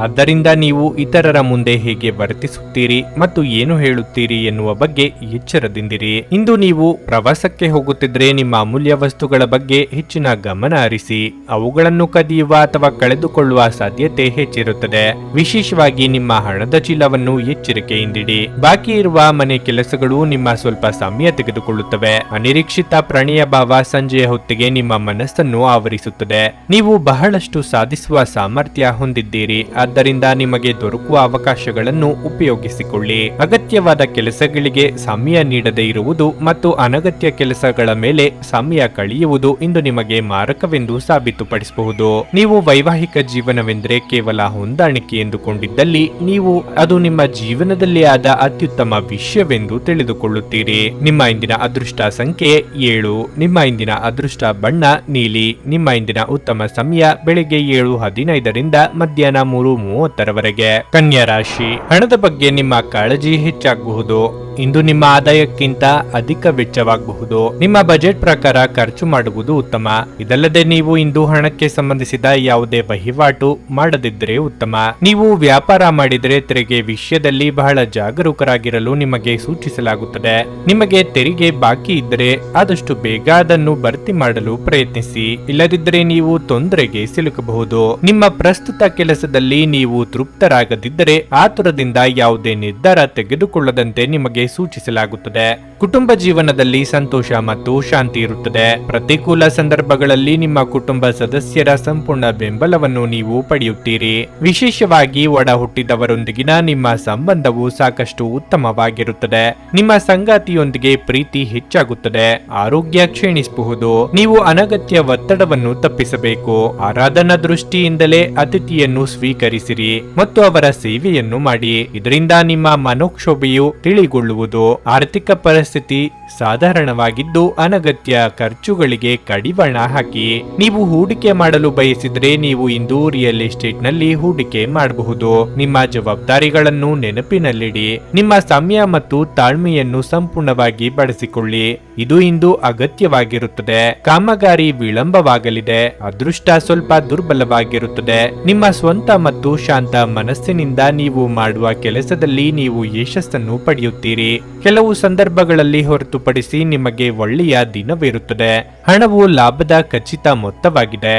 ಆದ್ದರಿಂದ ನೀವು ಇತರರ ಮುಂದೆ ಹೇಗೆ ವರ್ತಿಸುತ್ತೀರಿ ಮತ್ತು ಏನು ಹೇಳುತ್ತೀರಿ ಎನ್ನುವ ಬಗ್ಗೆ ಎಚ್ಚರದಿಂದಿರಿ. ಇಂದು ನೀವು ಪ್ರವಾಸಕ್ಕೆ ಹೋಗುತ್ತಿದ್ರೆ ನಿಮ್ಮ ಅಮೂಲ್ಯ ವಸ್ತುಗಳ ಬಗ್ಗೆ ಹೆಚ್ಚಿನ ಗಮನ ಹರಿಸಿ. ಅವುಗಳನ್ನು ಕದಿಯುವ ಅಥವಾ ಕಳೆದುಕೊಳ್ಳುವ ಸಾಧ್ಯತೆ ಹೆಚ್ಚಿರುತ್ತದೆ. ವಿಶೇಷವಾಗಿ ನಿಮ್ಮ ಹಣದ ಚೀಲವನ್ನು ಎಚ್ಚರಿಕೆಯಿಂದಿಡಿ. ಬಾಕಿ ಇರುವ ಮನೆ ಕೆಲಸಗಳು ನಿಮ್ಮ ಸ್ವಲ್ಪ ಸಮಯ ತೆಗೆದುಕೊಳ್ಳುತ್ತವೆ. ಅನಿರೀಕ್ಷಿತ ಪ್ರಣಯ ಭಾವ ಸಂಜೆಯ ಹೊತ್ತಿಗೆ ನಿಮ್ಮ ಮನಸ್ಸನ್ನು ಆವರಿಸುತ್ತದೆ. ನೀವು ಬಹಳಷ್ಟು ಸಾಧಿಸುವ ಸಾಮರ್ಥ್ಯ ಹೊಂದಿದ್ದೀರಿ. ಆದ್ದರಿಂದ ನಿಮಗೆ ದೊರಕುವ ಅವಕಾಶಗಳನ್ನು ಉಪಯೋಗಿಸಿಕೊಳ್ಳಿ. ಅಗತ್ಯವಾದ ಕೆಲಸಗಳಿಗೆ ಸಮಯ ನೀಡದೇ ಇರುವುದು ಮತ್ತು ಅನಗತ್ಯ ಕೆಲಸಗಳ ಮೇಲೆ ಸಮಯ ಕಳೆಯುವುದು ಇಂದು ನಿಮಗೆ ಮಾರಕವೆಂದು ಸಾಬೀತುಪಡಿಸಬಹುದು. ನೀವು ವೈವಾಹಿಕ ಜೀವನವೆಂದರೆ ಕೇವಲ ಹೊಂದಾಣಿಕೆ ಎಂದುಕೊಂಡಿದ್ದಲ್ಲಿ ನೀವು ಅದು ನಿಮ್ಮ ಜೀವನದಲ್ಲಿ ಆದ ಅತ್ಯುತ್ತಮ ವಿಷಯವೆಂದು ತಿಳಿದುಕೊಳ್ಳುತ್ತೀರಿ. ನಿಮ್ಮ ಇಂದಿನ ಅದೃಷ್ಟ ಸಂಖ್ಯೆ 7. ನಿಮ್ಮ ಇಂದಿನ ಅದೃಷ್ಟ ಬಣ್ಣ ನೀಲಿ. ನಿಮ್ಮ ಇಂದಿನ ಉತ್ತಮ ಸಮಯ ಬೆಳಿಗ್ಗೆ 7:15ರಿಂದ ಮಧ್ಯಾಹ್ನ 3:30ರವರೆಗೆ. ಕನ್ಯಾ ರಾಶಿ, ಹಣದ ಬಗ್ಗೆ ನಿಮ್ಮ ಕಾಳಜಿ ಹೆಚ್ಚಾಗಬಹುದು. ಇಂದು ನಿಮ್ಮ ಆದಾಯಕ್ಕಿಂತ ಅಧಿಕ ವೆಚ್ಚವಾಗಬಹುದು. ನಿಮ್ಮ ಬಜೆಟ್ ಪ್ರಕಾರ ಖರ್ಚು ಮಾಡುವುದು ಉತ್ತಮ. ಇದಲ್ಲದೆ ನೀವು ಇಂದು ಹಣಕ್ಕೆ ಸಂಬಂಧಿಸಿದ ಯಾವುದೇ ವಹಿವಾಟು ಮಾಡದಿದ್ದರೆ ಉತ್ತಮ. ನೀವು ವ್ಯಾಪಾರ ಮಾಡಿದರೆ ತೆರಿಗೆ ವಿಷಯದಲ್ಲಿ ಬಹಳ ಜಾಗರೂಕರಾಗಿರಲು ನಿಮಗೆ ಸೂಚಿಸಲಾಗುತ್ತದೆ. ನಿಮಗೆ ತೆರಿಗೆ ಬಾಕಿ ಇದ್ದರೆ ಆದಷ್ಟು ಬೇಗ ಅದನ್ನು ಭರ್ತಿ ಮಾಡಲು ಪ್ರಯತ್ನಿಸಿ. ಇಲ್ಲದಿದ್ದರೆ ನೀವು ತೊಂದರೆಗೆ ಸಿಲುಕಬಹುದು. ನಿಮ್ಮ ಪ್ರಸ್ತುತ ಕೆಲಸದಲ್ಲಿ ನೀವು ತೃಪ್ತರಾಗದಿದ್ದರೆ ಆತುರದಿಂದ ಯಾವುದೇ ನಿರ್ಧಾರ ತೆಗೆದುಕೊಳ್ಳದಂತೆ ನಿಮಗೆ ಸೂಚಿಸಲಾಗುತ್ತದೆ. ಕುಟುಂಬ ಜೀವನದಲ್ಲಿ ಸಂತೋಷ ಮತ್ತು ಶಾಂತಿ ಇರುತ್ತದೆ. ಪ್ರತಿಕೂಲ ಸಂದರ್ಭಗಳಲ್ಲಿ ನಿಮ್ಮ ಕುಟುಂಬ ಸದಸ್ಯರ ಸಂಪೂರ್ಣ ಬೆಂಬಲವನ್ನು ನೀವು ಪಡೆಯುತ್ತೀರಿ. ವಿಶೇಷವಾಗಿ ಒಡ ಹುಟ್ಟಿದವರೊಂದಿಗಿನ ನಿಮ್ಮ ಸಂಬಂಧವು ಸಾಕಷ್ಟು ಉತ್ತಮವಾಗಿರುತ್ತದೆ. ನಿಮ್ಮ ಸಂಗಾತಿಯೊಂದಿಗೆ ಪ್ರೀತಿ ಹೆಚ್ಚಾಗುತ್ತದೆ. ಆರೋಗ್ಯ ಕ್ಷೀಣಿಸಬಹುದು. ನೀವು ಅನಗತ್ಯ ಒತ್ತಡವನ್ನು ತಪ್ಪಿಸಬೇಕು. ಆರಾಧನಾ ದೃಷ್ಟಿಯಿಂದಲೇ ಅತಿಥಿಯನ್ನು ಸ್ವೀಕರಿಸಿರಿ ಮತ್ತು ಅವರ ಸೇವೆಯನ್ನು ಮಾಡಿ. ಇದರಿಂದ ನಿಮ್ಮ ಮನೋಕ್ಷೋಭೆಯು ತಿಳಿಗೊಳ್ಳುವುದು. ಆರ್ಥಿಕ ಪರಿಸ್ಥಿತಿ ಸಾಧಾರಣವಾಗಿದ್ದು ಅನಗತ್ಯ ಖರ್ಚುಗಳಿಗೆ ಕಡಿವಾಣ ಹಾಕಿ. ನೀವು ಹೂಡಿಕೆ ಮಾಡಲು ಬಯಸಿದ್ರೆ ನೀವು ಇಂದು ರಿಯಲ್ ಎಸ್ಟೇಟ್ ನಲ್ಲಿ ಹೂಡಿಕೆ ಮಾಡಬಹುದು. ನಿಮ್ಮ ಜವಾಬ್ದಾರಿಗಳನ್ನು ನೆನಪಿನಲ್ಲಿಡಿ. ನಿಮ್ಮ ಸಮಯ ಮತ್ತು ತಾಳ್ಮೆಯನ್ನು ಸಂಪೂರ್ಣವಾಗಿ ಬಳಸಿಕೊಳ್ಳಿ. ಇದು ಇಂದು ಅಗತ್ಯವಾಗಿರುತ್ತದೆ. ಕಾಮಗಾರಿ ವಿಳಂಬವಾಗಲಿದೆ. ಅದೃಷ್ಟ ಸ್ವಲ್ಪ ದುರ್ಬಲವಾಗಿರುತ್ತದೆ. ನಿಮ್ಮ ಸ್ವಂತ ಮತ್ತು ಶಾಂತ ಮನಸ್ಸಿನಿಂದ ನೀವು ಮಾಡುವ ಕೆಲಸದಲ್ಲಿ ನೀವು ಯಶಸ್ಸನ್ನು ಪಡೆಯುತ್ತೀರಿ. ಕೆಲವು ಸಂದರ್ಭಗಳಲ್ಲಿ ಹೊರತುಪಡಿಸಿ ನಿಮಗೆ ಒಳ್ಳೆಯ ದಿನವಿರುತ್ತದೆ. ಹಣವು ಲಾಭದ ಖಚಿತ ಮೊತ್ತವಾಗಿದೆ.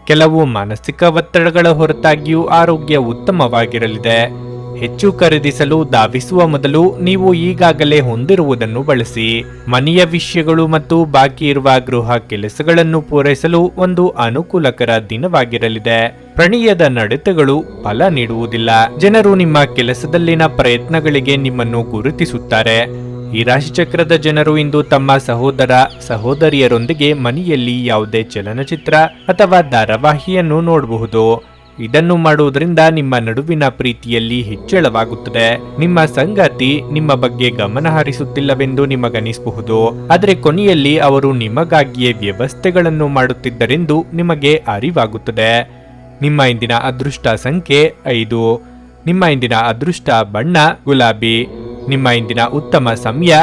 ಕೆಲವು ಮಾನಸಿಕ ಒತ್ತಡಗಳ ಹೊರತಾಗಿಯೂ ಆರೋಗ್ಯ ಉತ್ತಮವಾಗಿರಲಿದೆ. ಹೆಚ್ಚು ಖರೀದಿಸಲು ಧಾವಿಸುವ ಮೊದಲು ನೀವು ಈಗಾಗಲೇ ಹೊಂದಿರುವುದನ್ನು ಬಳಸಿ. ಮನೆಯ ವಿಷಯಗಳು ಮತ್ತು ಬಾಕಿ ಇರುವ ಗೃಹ ಕೆಲಸಗಳನ್ನು ಪೂರೈಸಲು ಒಂದು ಅನುಕೂಲಕರ ದಿನವಾಗಿರಲಿದೆ. ಪ್ರಣಯದ ನಡತೆಗಳು ಫಲ ನೀಡುವುದಿಲ್ಲ. ಜನರು ನಿಮ್ಮ ಕೆಲಸದಲ್ಲಿನ ಪ್ರಯತ್ನಗಳಿಗೆ ನಿಮ್ಮನ್ನು ಗುರುತಿಸುತ್ತಾರೆ. ಈ ರಾಶಿಚಕ್ರದ ಜನರು ಇಂದು ತಮ್ಮ ಸಹೋದರ ಸಹೋದರಿಯರೊಂದಿಗೆ ಮನೆಯಲ್ಲಿ ಯಾವುದೇ ಚಲನಚಿತ್ರ ಅಥವಾ ಧಾರಾವಾಹಿಯನ್ನು ನೋಡಬಹುದು. ಇದನ್ನು ಮಾಡುವುದರಿಂದ ನಿಮ್ಮ ನಡುವಿನ ಪ್ರೀತಿಯಲ್ಲಿ ಹೆಚ್ಚಳವಾಗುತ್ತದೆ. ನಿಮ್ಮ ಸಂಗಾತಿ ನಿಮ್ಮ ಬಗ್ಗೆ ಗಮನ ಹರಿಸುತ್ತಿಲ್ಲವೆಂದು ನಿಮಗನಿಸಬಹುದು, ಆದರೆ ಕೊನೆಯಲ್ಲಿ ಅವರು ನಿಮಗಾಗಿಯೇ ವ್ಯವಸ್ಥೆಗಳನ್ನು ಮಾಡುತ್ತಿದ್ದರೆಂದು ನಿಮಗೆ ಅರಿವಾಗುತ್ತದೆ. ನಿಮ್ಮ ಇಂದಿನ ಅದೃಷ್ಟ ಸಂಖ್ಯೆ 5. ನಿಮ್ಮ ಇಂದಿನ ಅದೃಷ್ಟ ಬಣ್ಣ ಗುಲಾಬಿ. ನಿಮ್ಮ ಇಂದಿನ ಉತ್ತಮ ಸಮಯ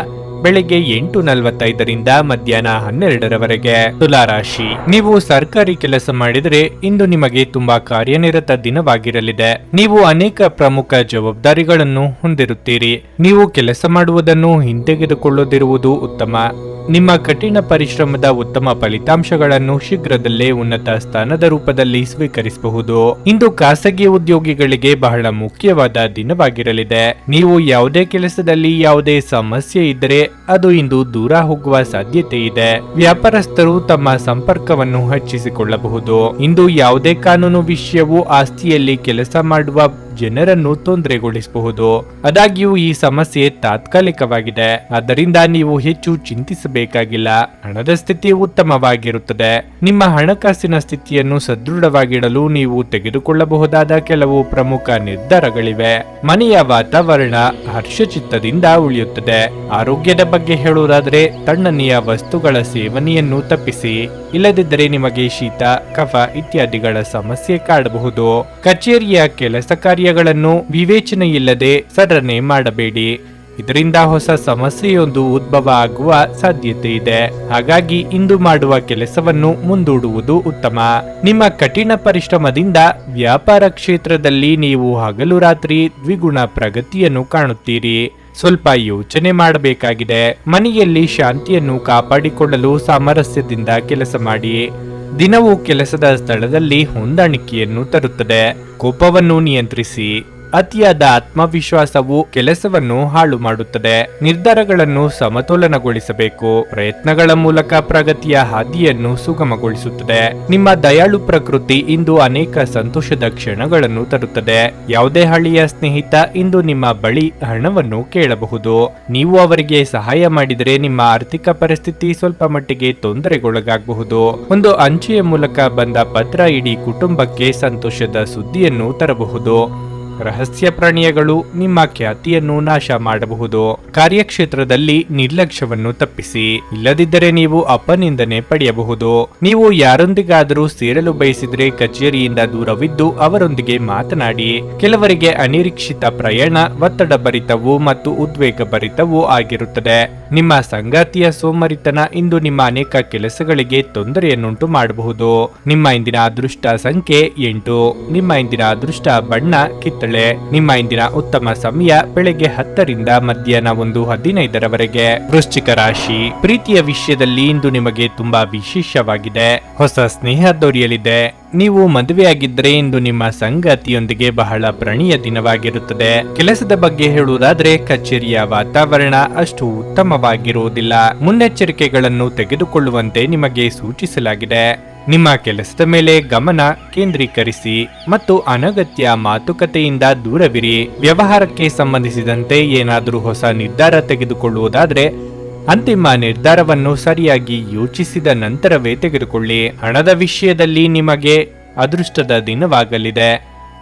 ಬೆಳಗ್ಗೆ 8:45ರಿಂದ ಮಧ್ಯಾಹ್ನ 12ರವರೆಗೆ. ತುಲಾರಾಶಿ, ನೀವು ಸರ್ಕಾರಿ ಕೆಲಸ ಮಾಡಿದರೆ ಇಂದು ನಿಮಗೆ ತುಂಬಾ ಕಾರ್ಯನಿರತ ದಿನವಾಗಿರಲಿದೆ. ನೀವು ಅನೇಕ ಪ್ರಮುಖ ಜವಾಬ್ದಾರಿಗಳನ್ನು ಹೊಂದಿರುತ್ತೀರಿ. ನೀವು ಕೆಲಸ ಮಾಡುವುದನ್ನು ಹಿಂತೆಗೆದುಕೊಳ್ಳದಿರುವುದು ಉತ್ತಮ. ನಿಮ್ಮ ಕಠಿಣ ಪರಿಶ್ರಮದ ಉತ್ತಮ ಫಲಿತಾಂಶಗಳನ್ನು ಶೀಘ್ರದಲ್ಲೇ ಉನ್ನತ ಸ್ಥಾನದ ರೂಪದಲ್ಲಿ ಸ್ವೀಕರಿಸಬಹುದು. ಇಂದು ಖಾಸಗಿ ಉದ್ಯೋಗಿಗಳಿಗೆ ಬಹಳ ಮುಖ್ಯವಾದ ದಿನವಾಗಿರಲಿದೆ. ನೀವು ಯಾವುದೇ ಕೆಲಸದಲ್ಲಿ ಯಾವುದೇ ಸಮಸ್ಯೆ ಇದ್ದರೆ ಅದು ಇಂದು ದೂರ ಹೋಗುವ ಸಾಧ್ಯತೆ ಇದೆ. ವ್ಯಾಪಾರಸ್ಥರು ತಮ್ಮ ಸಂಪರ್ಕವನ್ನು ಹೆಚ್ಚಿಸಿಕೊಳ್ಳಬಹುದು. ಇಂದು ಯಾವುದೇ ಕಾನೂನು ವಿಷಯವು ಆಸ್ತಿಯಲ್ಲಿ ಕೆಲಸ ಮಾಡುವ ಜನರನ್ನು ತೊಂದರೆಗೊಳಿಸಬಹುದು. ಆದಾಗ್ಯೂ ಈ ಸಮಸ್ಯೆ ತಾತ್ಕಾಲಿಕವಾಗಿದೆ, ಆದ್ದರಿಂದ ನೀವು ಹೆಚ್ಚು ಚಿಂತಿಸಬೇಕಾಗಿಲ್ಲ. ಹಣದ ಸ್ಥಿತಿ ಉತ್ತಮವಾಗಿರುತ್ತದೆ. ನಿಮ್ಮ ಹಣಕಾಸಿನ ಸ್ಥಿತಿಯನ್ನು ಸದೃಢವಾಗಿಡಲು ನೀವು ತೆಗೆದುಕೊಳ್ಳಬಹುದಾದ ಕೆಲವು ಪ್ರಮುಖ ನಿರ್ಧಾರಗಳಿವೆ. ಮನೆಯ ವಾತಾವರಣ ಹರ್ಷಚಿತ್ತದಿಂದ ಉಳಿಯುತ್ತದೆ. ಆರೋಗ್ಯದ ಬಗ್ಗೆ ಹೇಳುವುದಾದರೆ ತಣ್ಣನೆಯ ವಸ್ತುಗಳ ಸೇವನೆಯನ್ನು ತಪ್ಪಿಸಿ, ಇಲ್ಲದಿದ್ದರೆ ನಿಮಗೆ ಶೀತ, ಕಫ ಇತ್ಯಾದಿಗಳ ಸಮಸ್ಯೆ ಕಾಡಬಹುದು. ಕಚೇರಿಯ ಕೆಲಸ ಕಾರ್ಯಗಳನ್ನು ವಿವೇಚನೆಯಿಲ್ಲದೆ ಸರನೆ ಮಾಡಬೇಡಿ. ಇದರಿಂದ ಹೊಸ ಸಮಸ್ಯೆಯೊಂದು ಉದ್ಭವ ಆಗುವ ಸಾಧ್ಯತೆ ಇದೆ. ಹಾಗಾಗಿ ಇಂದು ಮಾಡುವ ಕೆಲಸವನ್ನು ಮುಂದೂಡುವುದು ಉತ್ತಮ. ನಿಮ್ಮ ಕಠಿಣ ಪರಿಶ್ರಮದಿಂದ ವ್ಯಾಪಾರ ಕ್ಷೇತ್ರದಲ್ಲಿ ನೀವು ಹಗಲು ರಾತ್ರಿ ದ್ವಿಗುಣ ಪ್ರಗತಿಯನ್ನು ಕಾಣುತ್ತೀರಿ. ಸ್ವಲ್ಪ ಯೋಚನೆ ಮಾಡಬೇಕಾಗಿದೆ. ಮನೆಯಲ್ಲಿ ಶಾಂತಿಯನ್ನು ಕಾಪಾಡಿಕೊಳ್ಳಲು ಸಾಮರಸ್ಯದಿಂದ ಕೆಲಸ ಮಾಡಿ. ದಿನವೂ ಕೆಲಸದ ಸ್ಥಳದಲ್ಲಿ ಹೊಂದಾಣಿಕೆಯನ್ನು ತರುತ್ತದೆ. ಕೋಪವನ್ನು ನಿಯಂತ್ರಿಸಿ. ಅತಿಯಾದ ಆತ್ಮವಿಶ್ವಾಸವು ಕೆಲಸವನ್ನು ಹಾಳು ಮಾಡುತ್ತದೆ. ನಿರ್ಧಾರಗಳನ್ನು ಸಮತೋಲನಗೊಳಿಸಬೇಕು. ಪ್ರಯತ್ನಗಳ ಮೂಲಕ ಪ್ರಗತಿಯ ಹಾದಿಯನ್ನು ಸುಗಮಗೊಳಿಸುತ್ತದೆ. ನಿಮ್ಮ ದಯಾಳು ಪ್ರಕೃತಿ ಇಂದು ಅನೇಕ ಸಂತೋಷದ ಕ್ಷಣಗಳನ್ನು ತರುತ್ತದೆ. ಯಾವುದೇ ಹಳೆಯ ಸ್ನೇಹಿತ ಇಂದು ನಿಮ್ಮ ಬಳಿ ಹಣವನ್ನು ಕೇಳಬಹುದು. ನೀವು ಅವರಿಗೆ ಸಹಾಯ ಮಾಡಿದರೆ ನಿಮ್ಮ ಆರ್ಥಿಕ ಪರಿಸ್ಥಿತಿ ಸ್ವಲ್ಪ ಮಟ್ಟಿಗೆ ತೊಂದರೆಗೊಳಗಾಗಬಹುದು. ಒಂದು ಅಂಚೆಯ ಮೂಲಕ ಬಂದ ಪತ್ರ ಇಡೀ ಕುಟುಂಬಕ್ಕೆ ಸಂತೋಷದ ಸುದ್ದಿಯನ್ನು ತರಬಹುದು. ರಹಸ್ಯ ಪ್ರಾಣಿಗಳು ನಿಮ್ಮ ಖ್ಯಾತಿಯನ್ನು ನಾಶ ಮಾಡಬಹುದು. ಕಾರ್ಯಕ್ಷೇತ್ರದಲ್ಲಿ ನಿರ್ಲಕ್ಷ್ಯವನ್ನು ತಪ್ಪಿಸಿ, ಇಲ್ಲದಿದ್ದರೆ ನೀವು ಅಪನಿಂದನೆ ಪಡೆಯಬಹುದು. ನೀವು ಯಾರೊಂದಿಗಾದರೂ ಸೇರಲು ಬಯಸಿದ್ರೆ ಕಚೇರಿಯಿಂದ ದೂರವಿದ್ದು ಅವರೊಂದಿಗೆ ಮಾತನಾಡಿ. ಕೆಲವರಿಗೆ ಅನಿರೀಕ್ಷಿತ ಪ್ರಯಾಣ ಒತ್ತಡ ಭರಿತವೂ ಮತ್ತು ಉದ್ವೇಗ ಭರಿತವೂ ಆಗಿರುತ್ತದೆ. ನಿಮ್ಮ ಸಂಗಾತಿಯ ಸೋಮರಿತನ ಇಂದು ನಿಮ್ಮ ಅನೇಕ ಕೆಲಸಗಳಿಗೆ ತೊಂದರೆಯನ್ನುಂಟು ಮಾಡಬಹುದು. ನಿಮ್ಮ ಇಂದಿನ ಅದೃಷ್ಟ ಸಂಖ್ಯೆ 8. ನಿಮ್ಮ ಇಂದಿನ ಅದೃಷ್ಟ ಬಣ್ಣ ಕಿತ್ತಳೆ. ನಿಮ್ಮ ಇಂದಿನ ಉತ್ತಮ ಸಮಯ ಬೆಳಗ್ಗೆ 10ರಿಂದ ಮಧ್ಯಾಹ್ನ 1:15ರವರೆಗೆ. ವೃಶ್ಚಿಕ ರಾಶಿ, ಪ್ರೀತಿಯ ವಿಷಯದಲ್ಲಿ ಇಂದು ನಿಮಗೆ ತುಂಬಾ ವಿಶೇಷವಾಗಿದೆ. ಹೊಸ ಸ್ನೇಹ ದೊರೆಯಲಿದೆ. ನೀವು ಮದುವೆಯಾಗಿದ್ದರೆ ಇಂದು ನಿಮ್ಮ ಸಂಗಾತಿಯೊಂದಿಗೆ ಬಹಳ ಪ್ರಣಯ ದಿನವಾಗಿರುತ್ತದೆ. ಕೆಲಸದ ಬಗ್ಗೆ ಹೇಳುವುದಾದ್ರೆ ಕಚೇರಿಯ ವಾತಾವರಣ ಅಷ್ಟು ಉತ್ತಮವಾಗಿರುವುದಿಲ್ಲ. ಮುನ್ನೆಚ್ಚರಿಕೆಗಳನ್ನು ತೆಗೆದುಕೊಳ್ಳುವಂತೆ ನಿಮಗೆ ಸೂಚಿಸಲಾಗಿದೆ. ನಿಮ್ಮ ಕೆಲಸದ ಮೇಲೆ ಗಮನ ಕೇಂದ್ರೀಕರಿಸಿ ಮತ್ತು ಅನಗತ್ಯ ಮಾತುಕತೆಯಿಂದ ದೂರವಿರಿ. ವ್ಯವಹಾರಕ್ಕೆ ಸಂಬಂಧಿಸಿದಂತೆ ಏನಾದರೂ ಹೊಸ ನಿರ್ಧಾರ ತೆಗೆದುಕೊಳ್ಳುವುದಾದ್ರೆ ಅಂತಿಮ ನಿರ್ಧಾರವನ್ನು ಸರಿಯಾಗಿ ಯೋಚಿಸಿದ ನಂತರವೇ ತೆಗೆದುಕೊಳ್ಳಿ. ಹಣದ ವಿಷಯದಲ್ಲಿ ನಿಮಗೆ ಅದೃಷ್ಟದ ದಿನವಾಗಲಿದೆ.